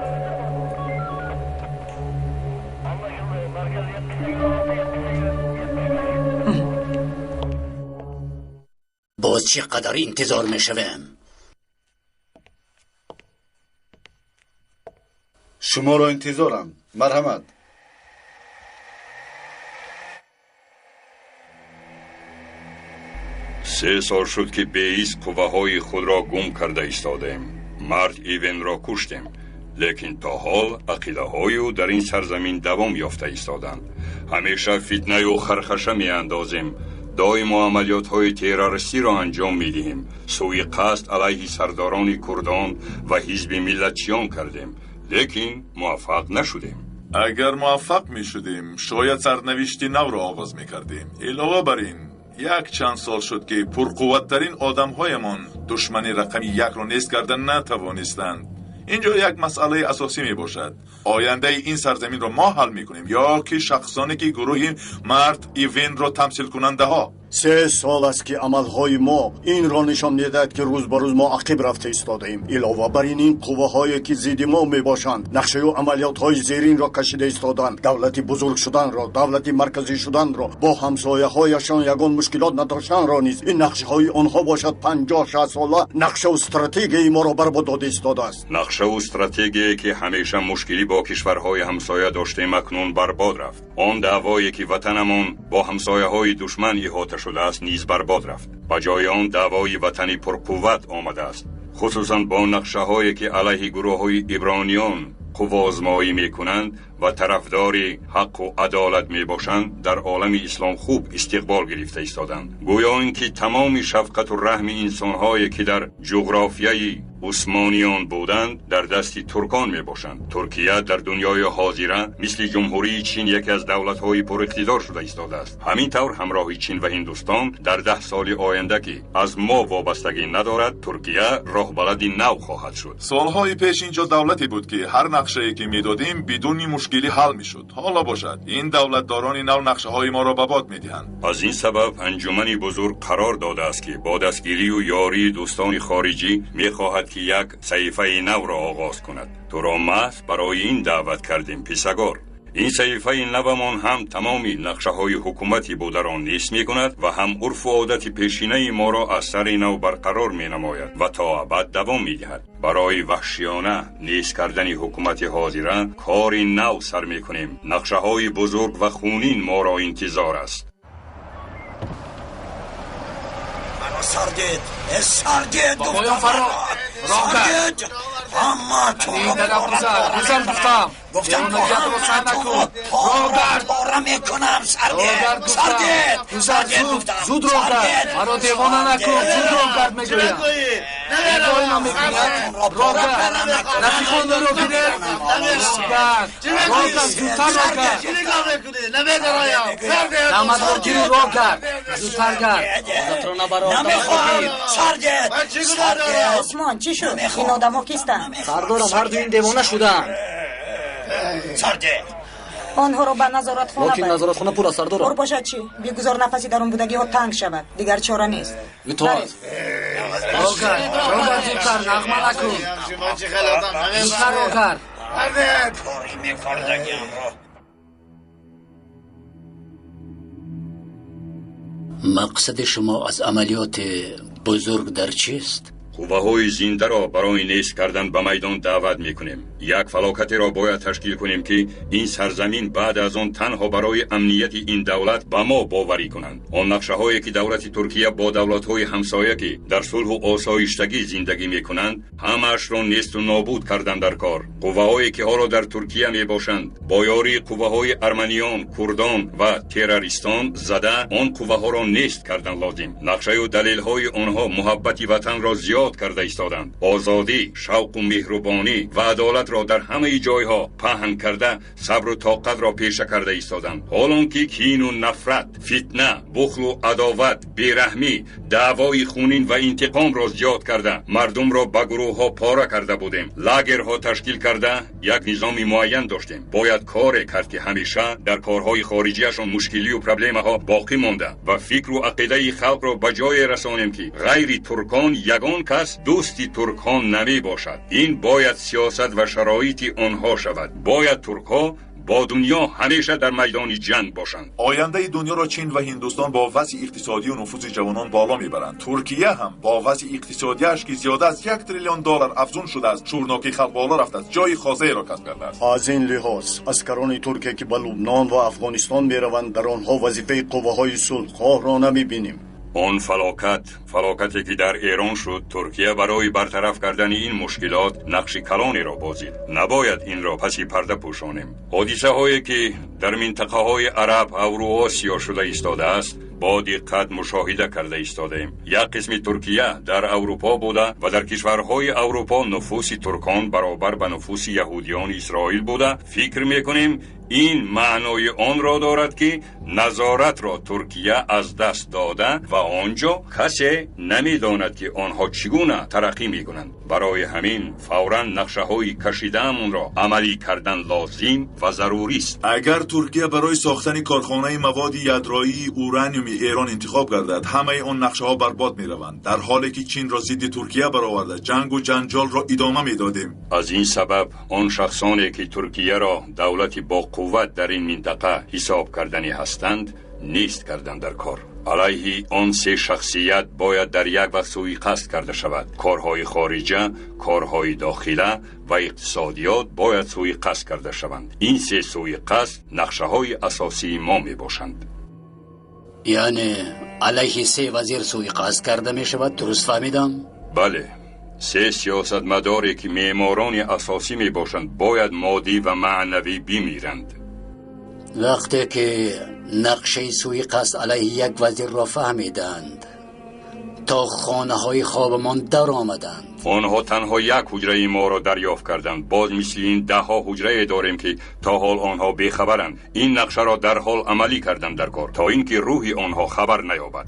باز چقدر انتظار میشویم؟ شما را انتظارم. مرحمت. سه سال شد که بیس قوه‌های خود را گم کرده ایستادیم. مرد ایون را کشتیم، لیکن تا حال عقیده‌های او در این سرزمین دوام یافته ایستادند. همیشه فتنه و خرخشه می اندازیم. دائم عملیات‌های تروریستی را انجام می‌دهیم. سوی قصد علیه سرداران کردان و حزب ملتچیان کردیم، لیکن موفق نشدیم. اگر موفق می‌شدیم شاید سرنوشتی نو را آغاز می‌کردیم. علاوه بر این یک چند سال شد که پرقوت‌ترین آدم‌هایمان دشمن رقم یک را نیست کردن نتوانستند. اینجا یک مسئله اساسی می باشد. آینده این سرزمین را ما حل می کنیم یا که شخصانی که گروه مرد ایون را تمثیل کننده ها. 3 سال است که عملهای ما این را نشان می‌دهد که روز به روز ما عقب رفته ایستاده‌ایم. علاوه بر این قوه‌هایی که ضد ما میباشند نقشه و عملیات‌های زیرین را کشیده ایستادند. دولت بزرگ شدن را، دولت مرکزی شدن را، با همسایه‌هایشان یگان مشکلات نداشتن را نیز این نقشه‌های آنها باشد 50-60 ساله نقشه و استراتژی ما را برباد داده ایستاده است. نقشه و استراتژی که همیشه مشکلی با کشورهای همسایه داشتیم اکنون برباد رفت. آن دعوایی که وطنمان با همسایه‌های دشمن احاطه شده است نیز برباد رفت. با جای آن دعوای وطنی پرقوت آمده است، خصوصا با نقشه‌هایی که علیه گروه‌های عبرانیان قوازمایی می‌کنند و طرفداری حق و عدالت میباشند در عالم اسلام خوب استقبال گرفته ایستادند. گویا اینکه تمام شفقت و رحم انسان‌هایی که در جغرافیای عثمانیان بودند در دست ترکان میباشند. ترکیه در دنیای حاضره مثل جمهوری چین یکی از دولت‌های پر اقتدار شده ایستاده است. همین طور همراه چین و هندوستان در 10 سال آینده که از ما وابستگی ندارد، ترکیه راهبلد نو خواهد شد. سالهای پیش اینجا دولتی بود که هر نقشه‌ای که میدادیم بدون مشکلی حل میشد. حالا باشد این دولتداران نو نقشه‌های ما را به باد میدهند. از این سبب انجمن بزرگ قرار داده است که با دستگیری و یاری دوستان خارجی میخواهد که یک صحیفه نو را آغاز کند. تو را محض برای این دعوت کردیم پیشگار. این صحیفه نومان هم تمامی نقشه‌های حکومتی بوده را نیست می‌کند و هم عرف و عادت پیشینه ما را از سر نو برقرار می‌نماید و تا ابد دوام می‌دهد. برای وحشیانه نیست کردن حکومت حاضره کار نو سر می‌کنیم. نقشه‌های بزرگ و خونین ما را انتظار است. سردید بابایم فرا راه کرد این طرف بزن گفتم نگه رو سر نکن روگرد باره میکنم سردید گفتم زود روگرد مرا دیوانه نکن زود روگرد میگویم نگاه اینا میکنید روگرد نفیخون رو گیرد روگرد زودتر روگرد نمد رو گیری روگرد زودتر گرد نمیخوام سردید عثمان چی شد؟ این آدم ها کیستن؟ سردارم هر دو این دیوانه شدن. سردید آنها رو به نظارت خونه لکن نظارت خونه پول سردارم. برو باشد چی؟ بگذار نفسی در اون بودگی ها تنگ شود. دیگر چاره نیست. روگرد زودتر نغمه نکن زودتر روگرد کاری میکردگیم رو مقصد شما از عملیات بزرگ در چیست؟ قوه‌های زنده را برای نیست کردن به میدان دعوت میکنیم. یک فلاکتی را باید تشکیل کنیم که این سرزمین بعد از آن تنها برای امنیت این دولت به ما باوری کنند. آن نقشه هایی که دولت ترکیه با دولت های همسایه که در صلح و آسایشتگی زندگی میکنند همش را نیست و نابود کردن در کار. قوه‌هایی که حالا در ترکیه میباشند با یاری قوه‌های ارمنیان، کردان و تروریستان زده آن قوه‌ها را نیست کردن لازم. نقشه و دلیل های آنها محبت وطن را زیاد کرده ایستادند. آزادی، شوق و مهربانی و عدالت را در همه جایها پهن کرده صبر و طاقت را پیشه کرده ایستادند. حالان که کین و نفرت، فتنه، بخل و عداوت، بیرحمی، دعوای خونین و انتقام را زیاد کرده مردم را به گروه ها پاره کرده بودیم. لاگرها تشکیل کرده یک نظام معین داشتیم. باید کار کرد که همیشه در کارهای خارجیشان مشکلی و پرابلم ها باقی مانده و فکر و عقیده خلق را به جای رسانیم که غیر ترکان یگان کس دوستی ترکان نمی باشد. این باید سیاست و شرایط آنها شود. باید ترکها با دنیا همیشه در میدان جنگ باشند. آینده دنیا را چین و هندوستان با وضع اقتصادی و نفوذ جوانان بالا میبرند. ترکیه هم با وضع اقتصادیش که زیاده از 1 تریلیون دلار افزون شده است شورناکی خلق بالا رفته است جای خاصه را کسب کرده است. از این لحاظ اسکران ترکیه که به لبنان و افغانستان میروند در آنها وظیفه قوه‌های صلح‌خواه را نمیبینیم. آن فلاکتی که در ایران شد ترکیه برای برطرف کردن این مشکلات نقش کلانی را بازید. نباید این را پسی پرده پوشانیم. حادثه هایی که در منطقه های عرب، اوراسیا شده ایستاده است با دقت مشاهده کرده ایستادیم. یک قسم ترکیه در اروپا بوده و در کشورهای اروپا نفوس ترکان برابر به نفوس یهودیان اسرائیل بوده. فکر میکنیم این معنای آن را دارد که نظارت را ترکیه از دست داده و آنجا کسی نمیداند که آنها چگونه ترقی میکنند. برای همین فوراً نقشه های کشیده‌مان را عملی کردن لازم و ضروری است. اگر ترکیه برای ساختن کارخانه مواد یدرایی اورانیوم ایران انتخاب گردد، همه آن نقشه ها برباد میروند، در حالی که چین را ضد ترکیه برآورده جنگ و جنجال را ادامه میدادیم. از این سبب آن شخصانی که ترکیه را دولتی با قوت در این منطقه حساب کردنی هستند نیست کردن در کار. علیه آن سه شخصیت باید در یک وقت سوءقصد کرده شود. کارهای خارجه، کارهای داخله و اقتصادیات باید سوءقصد کرده شوند. این سه سوءقصد نقشه های اساسی ما می باشند. یعنی علیه سه وزیر سوءقصد کرده می شود؟ درست فهمیدم؟ بله، سه سیاستمداری که معماران اساسی می باشند باید مادی و معنوی بمیرند. وقتی که نقشه سوءقصد علیه یک وزیر را فهمیدند تا خانه های خوابمان در آمدند، آنها تنها یک حجره ما را دریافت کردند. باز مثل این 10 حجره داریم که تا حال آنها بیخبرند. این نقشه را در حال عملی کردن در کار تا اینکه روح آنها خبر نیابد.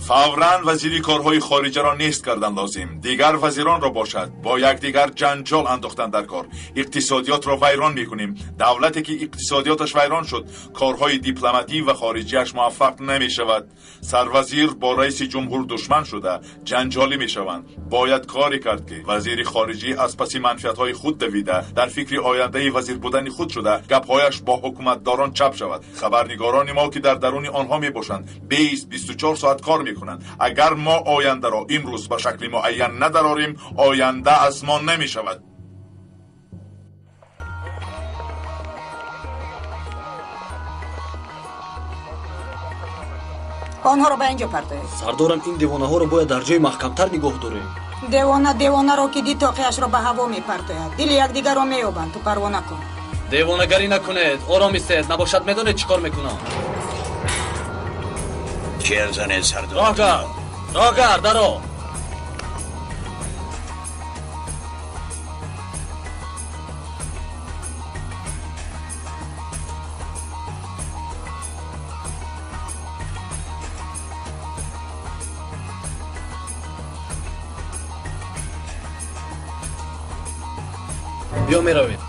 فوراً وزیری کارهای خارجه را نیست کردن لازم. دیگر وزیران را باشد با یکدیگر جنجال انداختن در کار. اقتصادیات را ویران میکنیم. دولتی که اقتصادیاتش ویران شد کارهای دیپلماتی و خارجیش موفق نمی شود. سروزیر با رئیس جمهور دشمن شده جنجالی می شوند. باید کاری کرد که وزیر خارجی از پس منفعت‌های خود دویده در فکر آینده وزیر بودن خود شده گپ‌هایش با حکومتداران چپ شود. خبرنگاران ما که در درون آنها می باشند 20-24 ساعت کار میکنند. اگر ما آینده را امروز به شکل معین نداریم آینده از ما نمی شود. آنها را به اینجا پرتایید. سردارم این دیوانه ها را باید در جای محکمتر نگاه داریم. دیوانه را که دید تاقیش را به هوا میپرتاید. دل یکدیگر را مییابند. تو پروا نکن. دیوانه‌گری نکنید. آرام ایستید. نباشد میدونید چیکار میکنم. چیر زنید سردار. راه گرد درو. بیا میرویم.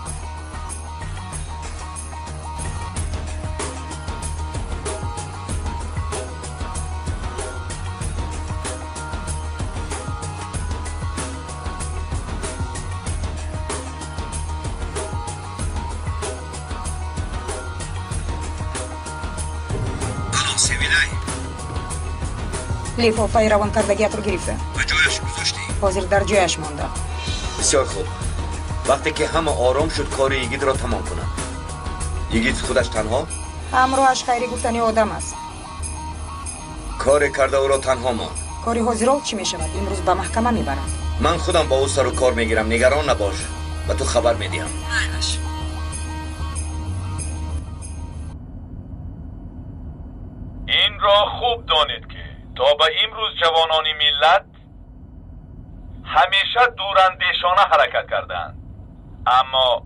لیفافه روان کردگیت رو گرفته. به جایش گذاشتی؟ حاضر در جایش مانده. بسیار خوب. وقتی که همه آرام شد کار یگید را تمام کنم. یگید خودش تنها؟ همراهش خیری گفتنی آدم است. کار کرده او را تنها ماند. کاری حاضرال چی می شود؟ امروز به محکمه می برند. من خودم با او سر و کار میگیرم. نگران نباش. و تو خبر میدیم. این را خوب دانید که تا به امروز جوانان ملت همیشه دوراندیشانه حرکت کردند، اما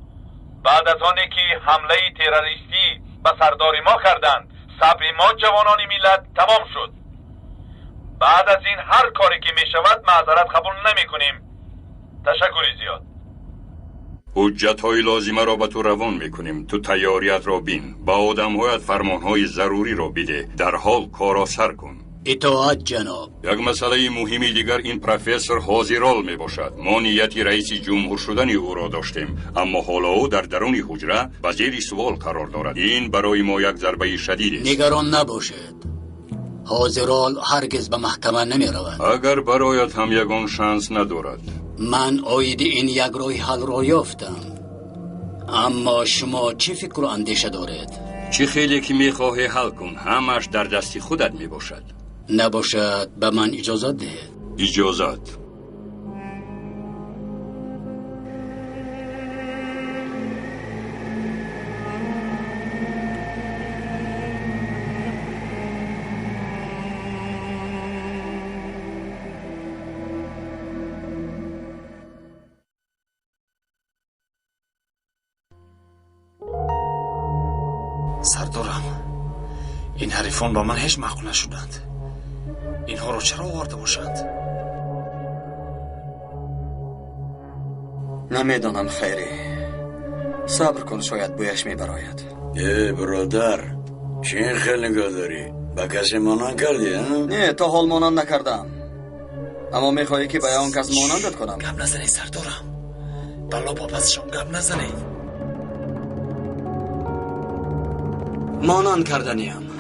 بعد از آنی که حمله تروریستی به سردار ما کردند صبر ما جوانان ملت تمام شد. بعد از این هر کاری که می شود معذرت قبول نمی کنیم. تشکری زیاد. حجت های لازمه را به تو روان میکنیم. تو تیاریت را بین. با آدم هایت فرمان های ضروری را بده. در حال کارا سر کن. اطاعت جناب. یک مسئله مهمی دیگر این پروفسور هازیرال می باشد. ما نیت رئیس جمهور شدن او را داشتیم، اما حالا او در درون حجره به زیر سوال قرار دارد. این برای ما یک ضربه شدید است. نگران نباشید. هازیرال هرگز به محکمه نمی رود. اگر برایت هم یگان شانس ندارد. من آید این یک راه حل را یافتم. اما شما چی فکر و اندیشه دارید؟ چی خیلی که میخواهی حل کن. همش در دست خودت می باشد. نباشد به من اجازت دهید. اجازت. سردارم این حریفان با من هیچ معقول نشدند. اینها را چرا آورده باشند؟ نمیدانم خیری. صبر کن شاید بویش میبراید. برادر چی این خیلی نگاه داری؟ با کسی مانند کردی ها؟ نه تا حال مانند نکردم، اما میخوایی که به اون کس مانندت کنم. گپ نزنید سردارم، بلا پاپسشان گپ نزنید. مانند کردنیم.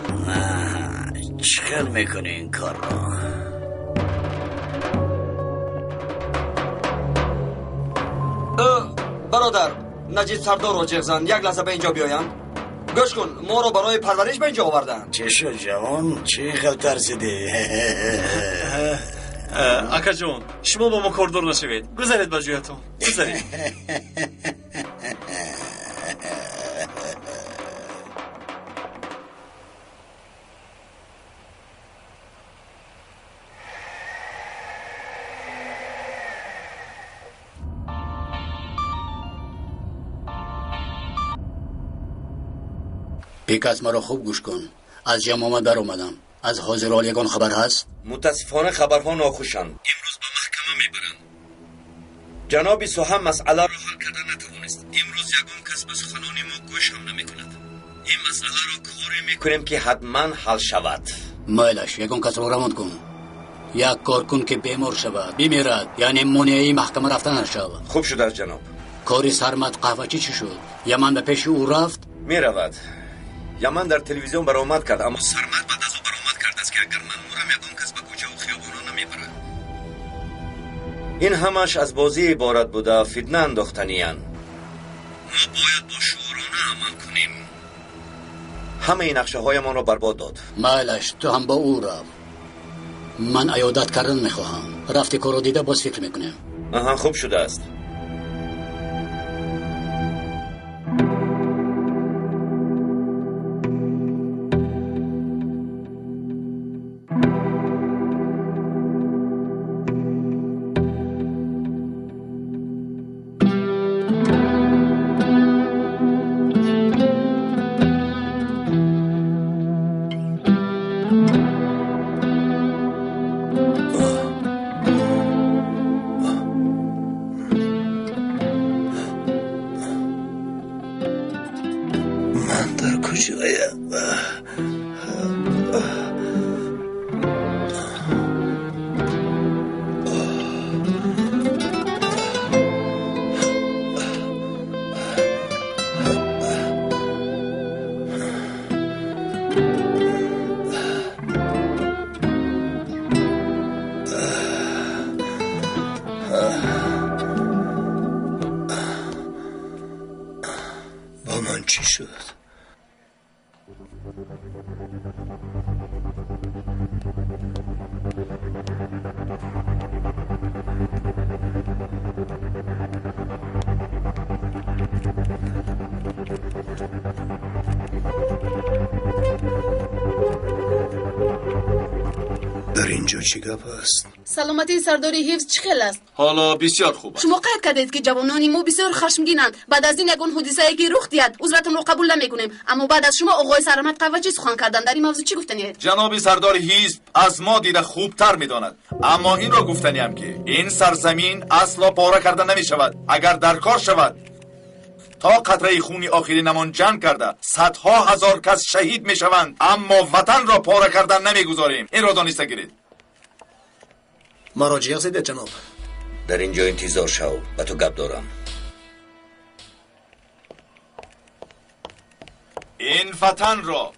چخل میکنی این کار را؟ برادر نجیب سردار و جغزن یک لحظه به اینجا بیاین. گوش کن، ما رو برای پرورش به اینجا آوردن. چه شد جوان؟ چی خیلی ترسیدی؟ اکا جون شما با ما کاردار نشوید، گذارید با جویتون، گذارید. پیکاس مرا خوب گوش کن. از جمع در اومدم. از حاضرال یگان خبر هست؟ متاسفانه خبرها ناخوشند. امروز به محکمه میبرند. جناب سوهم مسئله را حل کردن نتوانست. امروز یگان کس به سخنان ما گوش هم نمیکند. این مسئله را کاری میکنیم که حتما حل شود. مایلش یگان کس را روان کن. یک کار کن که بیمار شود، بمیرد، یعنی مانعی محکمه رفتن نشود. خوب شد از جناب. کاری سرمد قهوه‌چی چی شد؟ یمن به پیش او رفت؟ میرود. یمن در تلویزیون برآمد کرد، اما سرمد بعد از او برآمد کرد است که اگر من مورم یگان کس به کوچه و خیابانا نمیبرد. این همش از بازی عبارت بوده، فتنه انداختنیان. ما باید با شورانه عمل کنیم. همه این نقشه های ما را برباد داد. مایلش تو هم با او رفت. من عیادت کردن میخواهم. رفتی کارو دیده باز فکر میکنیم. آها خوب شده است. با من چی شد؟ در اینجا چی گپ است؟ سلامتی سرداری حفظ چه خیل است؟ حالا بسیار خوب است. شما قید کردید که جوانان ما بسیار خشمگینند. بعد از این یگان حادثه‌ای که رخ داد عذرتون رو قبول نمی‌کنیم، اما بعد از شما آقای سرمد قهوه‌چی سخن کردن در این موضوع چی گفتنید؟ جناب سردار حزب از ما دیده خوبتر میداند، اما این را گفتنیم که این سرزمین اصلا پاره کردن نمی شود. اگر در کار شود تا قطره خونی آخری نمان جنگ کرده صدها هزار کس شهید می شوند، اما وطن را پاره کردن نمی گذاریم. این را دانسته گیرید. مراجعه زده جناب. در اینجا انتظار شو، با تو گپ دارم. این وطن را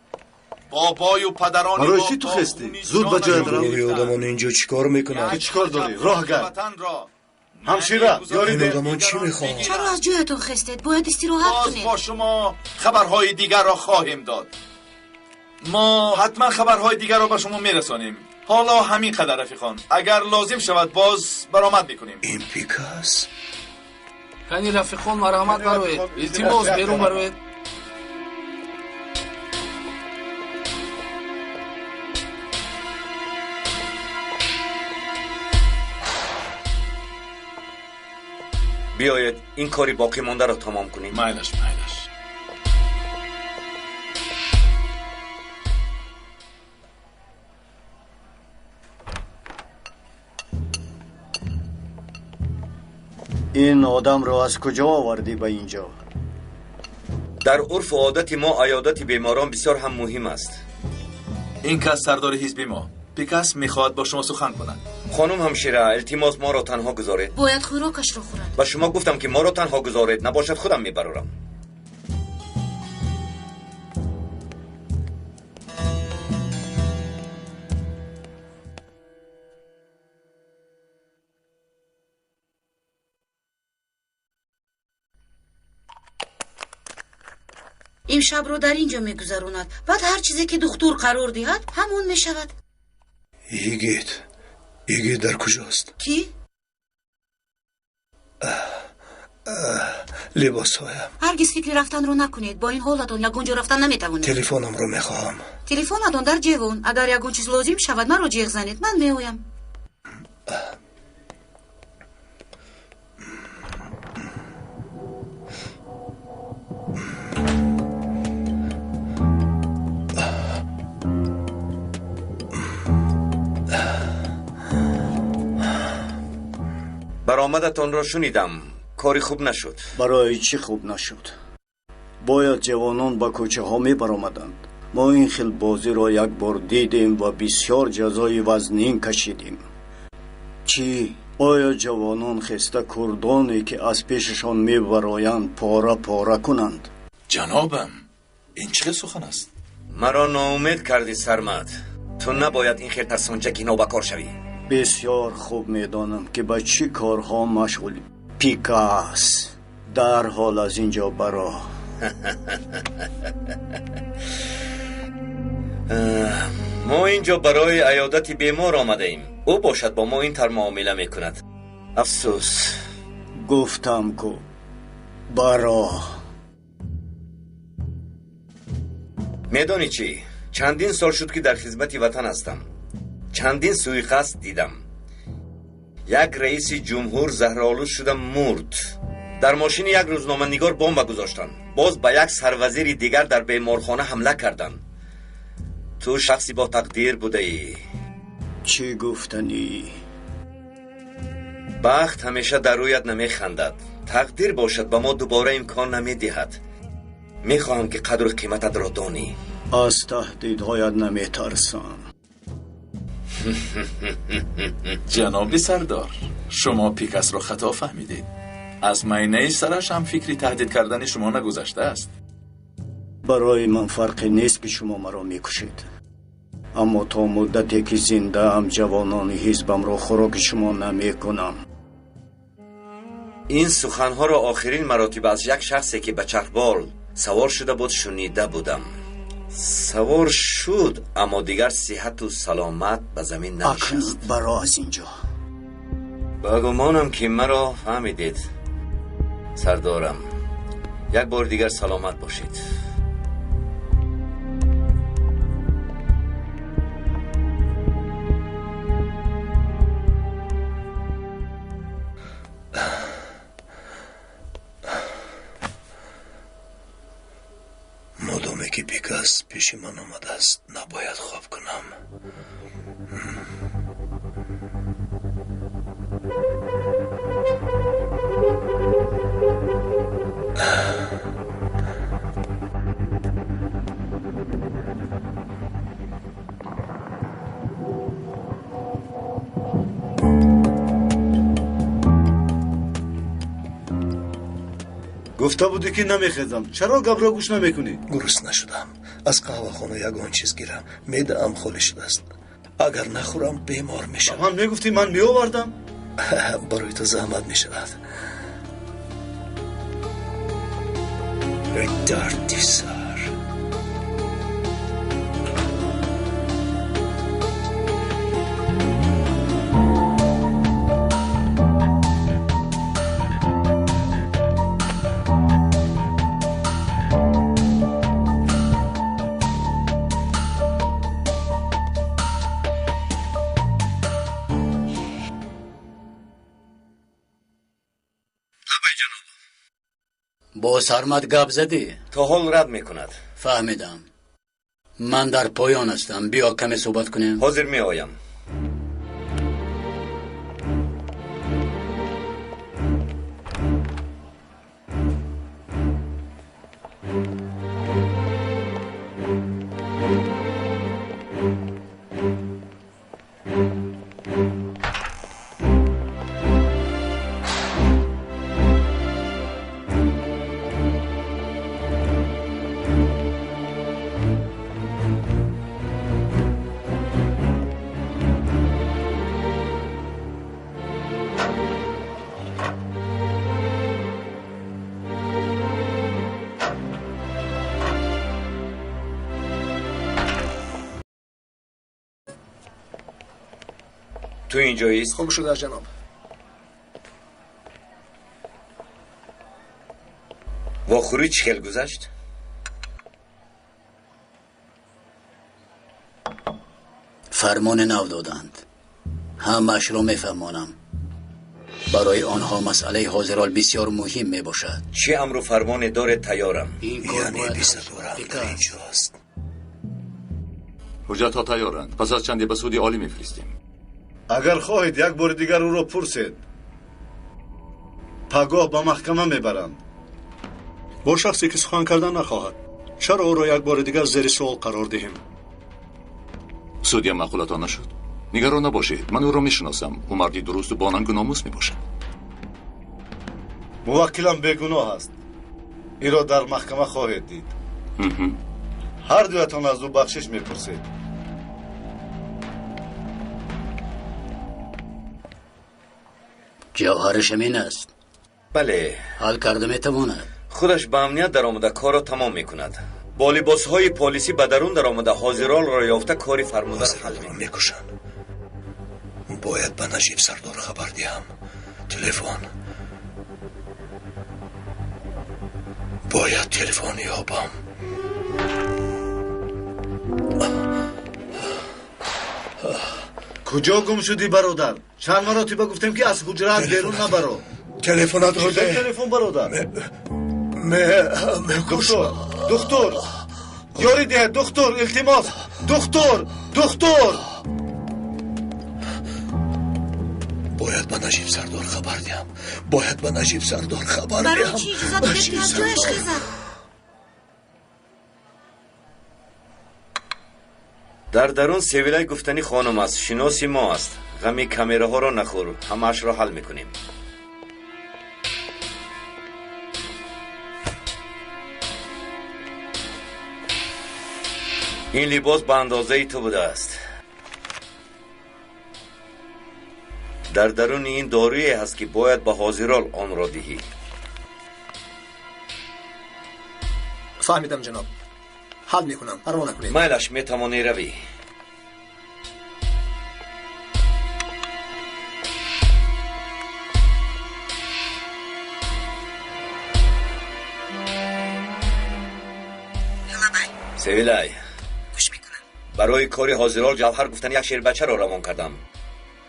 بابای و پدران برای چی تو خستی؟ زود به جای برو. این آدمان اینجا چیکار میکنن؟ که چیکار داری؟ راه گرد. همشیره یاری این آدمان چی میخواد؟ چرا از جایتون خستید؟ باید استراحت باز کنید. با شما خبرهای دیگر را خواهیم داد. ما حتما خبرهای دیگر را به شما میرسانیم. حالا همین قدر رفیقان، اگر لازم شود باز برآمد میکنیم. این پیکاس یعنی رفیقان مرحمت بروید، التماس بیرون بروید. بیایید این کاری باقی مانده را تمام کنیم. مایلش این آدم رو از کجا آوردی به اینجا؟ در عرف و عادت ما عیادت بیماران بسیار هم مهم است. این کس سردار حزب ما پیکاس میخواد با شما سخن کند. خانم همشیره التماس ما را تنها گذارید. باید خوراکش رو خورد. و شما گفتم که ما را تنها گذارید، نباشد خودم میبرم. این شب رو در اینجا میگذروند. بعد هر چیزی که دکتر قرار دهد همون میشود. ایگید در کجاست؟ کی؟ لباس هایم. هرگز فکر رفتن رو نکنید. با این حالتون یگونجا رفتن نمیتوانید. تلفنم رو میخوام. تلفنتون در جیبون. اگر یگون چیز لازم شود من رو جیغ زنید، من میایم. برآمدتان را شنیدم. کاری خوب نشد. برای چی خوب نشد؟ باید جوانان به کوچه ها می برآمدند. ما این خیل بازی را یک بار دیدیم و بسیار جزای وزنین کشیدیم. چی؟ آیا جوانان خسته کردانی که از پیششان می برایند پاره کنند؟ جنابم این چه سخن است؟ مرا ناامید کردی سرمد. تو نباید این خیر ترسانجکی نوبکار شوی. بسیار خوب میدانم که به چی کارها مشغولی. پیکاس در حال از اینجا برا. ما اینجا برای عیادت بیمار آمده ایم. او باشد با ما این تر معامله میکند. افسوس. گفتم کو برا. میدانی چی؟ چندین سال شد که در خدمت وطن هستم. چندین سوءقصد دیدم. یک رئیس جمهور زهرآلود شدم مرد. در ماشین یک روزنامه نگار بمب گذاشتن. باز به یک سروزیر دیگر در بیمارخانه حمله کردن. تو شخصی با تقدیر بوده ای. چی گفتنی؟ بخت همیشه در رویت نمی خندد. تقدیر باشد به ما دوباره امکان نمی دهد. میخواهم که قدر و قیمتت را دانی. از تهدیدهایت نمی ترسم. جناب سردار، شما پیکاس را خطا فهمیدید. از معینه سرش هم فکری تهدید کردن شما نگذشته است. برای من فرقی نیست که شما مرا میکشید، اما تا مدتی که زنده ام جوانان حزبم را خوراک شما نمیکنم. این سخنها را آخرین مراتب از یک شخصی که به چرخبال سوار شده بود شنیده بودم. سوار شد اما دیگر صحت و سلامت به زمین ننشست. برا از اینجا. با گمانم که مرا فهمیدید سردارم. یک بار دیگر سلامت باشید. مادامی که پیکاس پیش من آمده است نباید خواب کنم. گفته بودی که نمیخیزم، چرا گپ را گوش نمیکنی؟ گرسنه نشدم. از قهوه خانه یگان چیز گیرم. معده ام خالی شده است. اگر نخورم بیمار میشم. من میگفتی من میآوردم؟ برای تو زحمت میشود. دردی سر. با سرمت گپ زدی؟ تا حال رد میکند. فهمیدم. من در پایان هستم. بیا کمی صحبت کنیم. حاضر می آیم. تو اینجاییست؟ خوب شده جناب. واخوری چه خیل گذشت؟ فرمان نو دادند. همش رو میفهمانم. برای آنها مسئله حاضرال بسیار مهم می باشد. چه امر و فرمان داره تیارم؟ این کار باید اینجاست. حجت ها تیارند. پس از چندی به سودی عالی میفرستیم. اگر خواهید یک بار دیگر او را پرسید، پگاه با محکمه میبرند. با شخصی که سخن کردن نخواهد. چرا او را یک بار دیگر زیر سوال قرار دهیم؟ سودی معقولتان نشد. نگران نباشید، من او را میشناسم. او مردی درست و باننگ و ناموس میباشد. موکلم بیگناه است. این را در محکمه خواهید دید. هر دویتان از او بخشش میپرسید. جوهرش همین است. بله. حل کرده میتواند. خودش به امنیت در آمده کار را تمام میکند. با لباس های پلیسی به درون در آمده حاضرال را یافته کاری فرموده حل میکشن. باید به نجیب سردار خبر دهم. تلفن. باید تلفن یابم. کجا گم شدی برادر؟ چند مرتبه گفتم که از حجرت بیرون نبرو. تلفنات داده. تلفن برادر. دکتر یاری ده. دکتر التماس. دکتر باید به نجیب سردار خبر دهم. برای چی اجازه داده که از جایش خیزد؟ در درون سویلای گفتنی خانم است. شناسی ما است. غمی کامیره ها را نخور. همش را حل میکنیم. این لباس به اندازه تو بوده است. در درون این دارویی هست که باید به حاضرال آن را دهی. فهمیدم جناب. حل میکنم. پروا نکنید. میلش میتوانی روی. سویلای گوش میکنم. برای کاری حاضرال جوهر گفتن یک شیر بچه را روان کردم.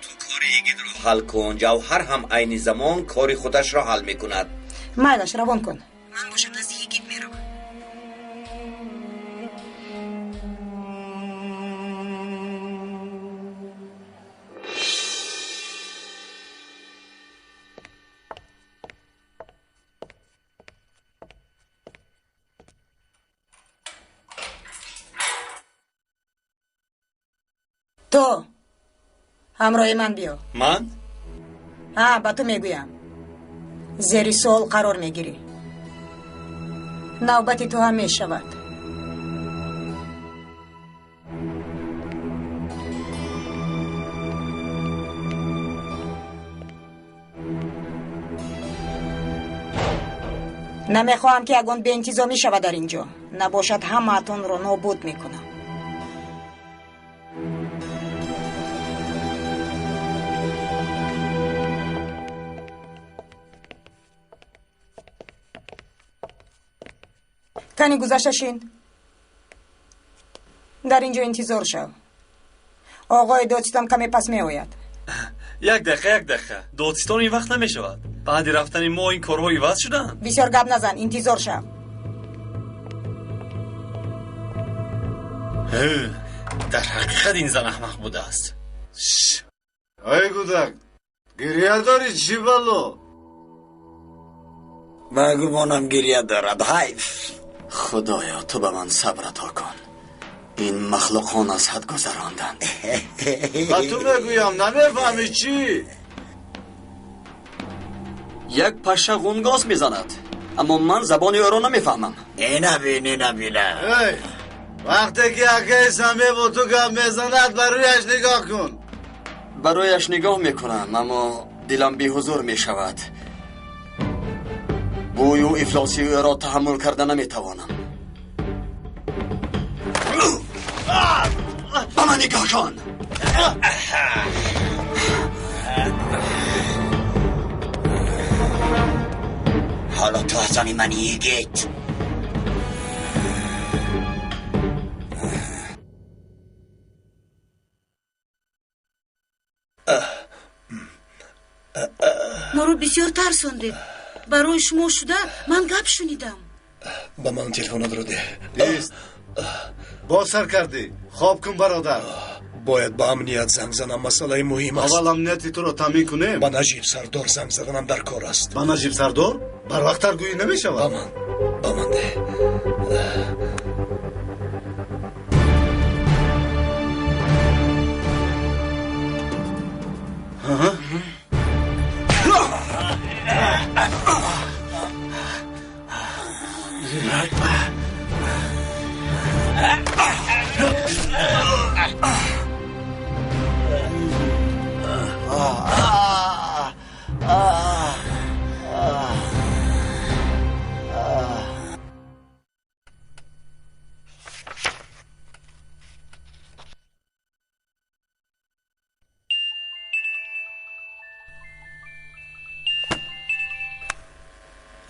تو کاری ایگید را حل کن. جوهر هم عین زمان کاری خودش را حل میکند. مایلش روان کن. من باشم نزد یگید میرم. تو همراه من بیا. من؟ با تو میگویم. زیر سوال قرار میگیری. نوبتی تو هم میشود. نمیخواهم که اگون به انتظامی شود در اینجا. نباشد همه‌تون رو نابود میکنم. تنی گذشتشین در اینجا انتظار شو. آقای دادستان کمی پس می آید. یک دقیقه دادستان این وقت نمی شود. بعد رفتن ما این کارها عوض شدن. بسیار گپ نزن. انتظار شو. در حقیقت این زن احمق بوده است. ای گودک گریه داری چی بلو؟ من گمانم گریه دارد. حیف خدایا تو به من صبر عطا کن. این مخلوقان از حد گذراندند. و تو بگویم نمیفهمی چی؟ یک پشه غونگاز میزند اما من زبان او را نمیفهمم. نبینه وقتی که اگه سمه با تو گم میزند برویش نگاه کن. برایش نگاه میکنم اما دلم بی حضور میشود. بوی و افلاسی او را تحمل کرده نمیتوانم. به من نگاه کن. حالا تو از آن من یگیت. ما رو بسیار ترساندید. برای شما شده من گپ شنیدم. با من تلفنات رو ده. ایست. با سر کردی. خواب کن برادر. باید با امنیت زنگ زنم، مسئله مهم است. اول امنیتی تو رو تامین کنیم. با نجیب سردار زنگ زدنم در کار است. با نجیب سردار؟ بر وقت ترگویی نمی شود. با من ده.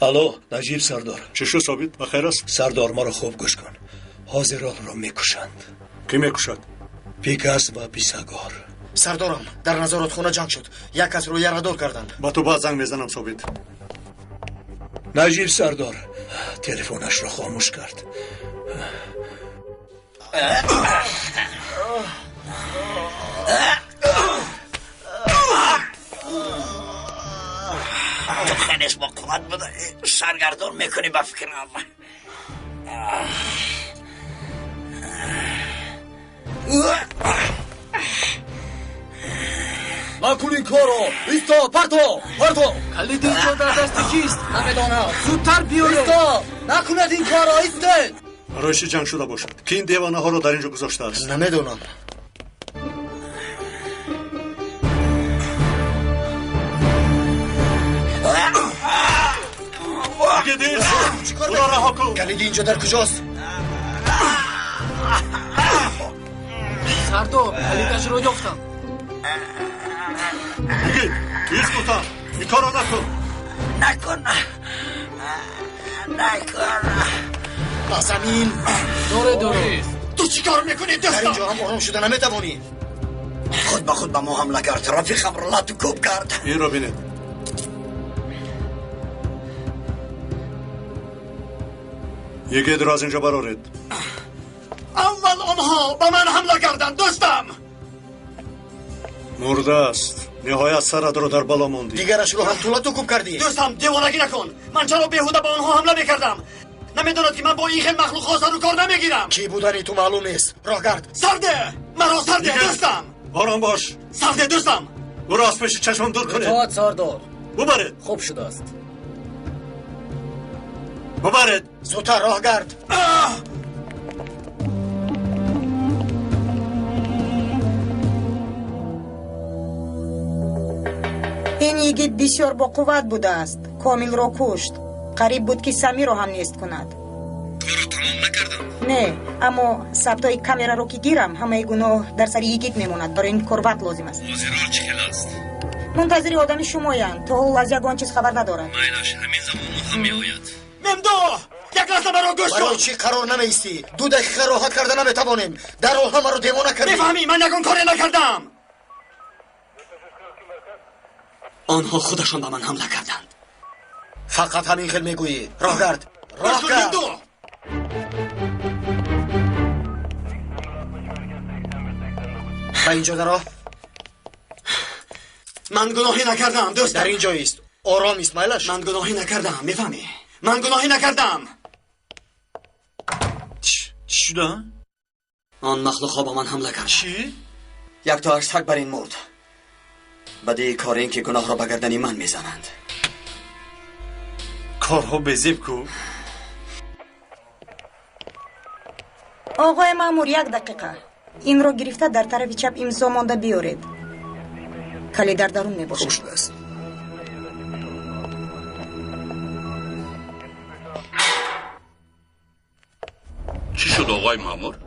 الو نجیب سردار. چی شو ثابت؟ بخیر است؟ سردار ما رو خوب گوش کن. حاضران را میکشند. کی میکشد؟ پیکاس و بیساگار. سردارم در نظارت خونه جنگ شد. یک کس رو یره دور کردند. با تو باز زنگ میزنم ثابت. نجیب سردار تلفنش را خاموش کرد. تو خیلیش با قوت بده سرگردان میکنی به فکرم. نکن این کارو. ایستا پرتو. کلید اینجا در دست کیست؟ نمیدانم. زودتر بیارو. ایستا نکند این کارو. ایسته. برای چی جنگ شده باشد که این دیوانه ها رو در اینجا گذاشته است؟ نمیدونم. او را رها کن. کلید اینجا در کجاست؟ سردار کلیدش رو یافتم. دیگه ایست گفتم این کار رو نکن. نکن. نازمین دوره تو چی کار میکنی دستم؟ در اینجا هم آرام شده نمیتوانی. خود به خود به ما حمله کرد. رفیقم را لاتو کوب کرد. این رو بینید. یکی در از اینجا برارید. اول آنها به من حمله کردند دوستم. مرده است. نهایت سرت رو در بالا موندی. دیگرش رو هم طولت کوب کردی. دوستم دیوانگی نکن. من چرا بیهوده به آنها حمله میکردم؟ نمیداند که من با این خیل مخلوق ها سر و کار نمیگیرم. کی بودنی تو معلوم نیست. راهگرد سرده مرا سرده دوستم. آرام باش. سرده دوستم. او را از پیش چشم دور کنید. اطاعت سردار. ببرید. خوب شده است. ببرید. زودتر راهگرد. این یگیت بسیار با قوت بوده است. کامل را کشت. قریب بود که سمی را هم نیست کند. کارو تمام نکردم. نه اما ثبتای کامera رو که گیرم همه گناه در سر یگیت میموند. برای این کار وقت لازم است. حاضرال چه خیل است؟ منتظری آدمی شمایند. تا حال از یگان چیز خبر ندارند. مایلاش همین زمان هم میآید. ممدو یک لحظه مرا گوش کن. برای چی قرار نمیستی؟ 2 دقیقه راحت کرده نمیتوانیم. در حال همه رو دیوانه کردی. میفهمی من یکون کاری نکردم. آنها خودشان به من حمله کردند. فقط همین خیل میگویی. راهگرد. راهگرد. به اینجا درا. من گناهی نکردم دوستم. در اینجا است. آرام اسماعیلش. من گناهی نکردم میفهمی؟ من گناهی نکردم. چی شده؟ آن مخلوق ها با من حمله کرد. چی؟ یک تا اشتک بر این مرد. بدی کار این که گناه را به گردن من میزنند. کارها بزیب کو. آقای مامور 1 دقیقه این رو گرفته در طرف چپ امضا مانده بیارید. کلی در درون میباشد. خوب شده است. چی شد آقای مامور؟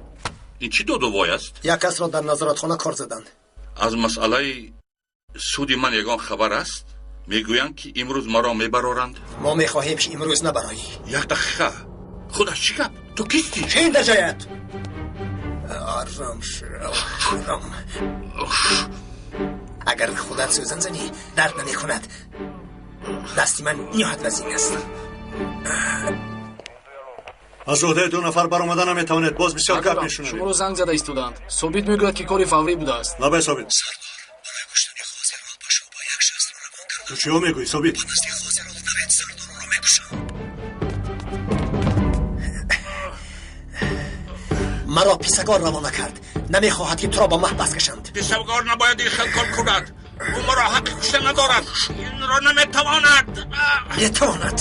این چی دودوای است؟ یک کس را در نظارتخانه کار زدند. از مسئله سود من یگان خبر است. میگویند که امروز مرا میبرارند. ما میخواهیم که امروز نبرایی. 1 دقیقه خودش چی گپ؟ تو کیستی؟ چه این دجایت؟ آرام شو. آرام. اگر خودت سوزن زنی درد نمی کند. دستی من نیاد وزین است. از عهده 2 نفر برآمدن نمیتواند. باز بسیار گپ میشنوید. شما رو زنگ زده ایستادند. ثابت میگوید که کاری فوری بوده است. نه به ثابت. برای کشتن خاضر را پشو با یک شخص را روان کردند. تو چی میگویی ثابت؟ منستی خاضر را نوید سردار را میکشند. مرا پیسگار روانه کرد. نمیخواهد که تو را با محبس کشند. پیسگار نباید این خیل کار کند. او مرا حق کشتن ندارد. این را نمیتواند. میتواند.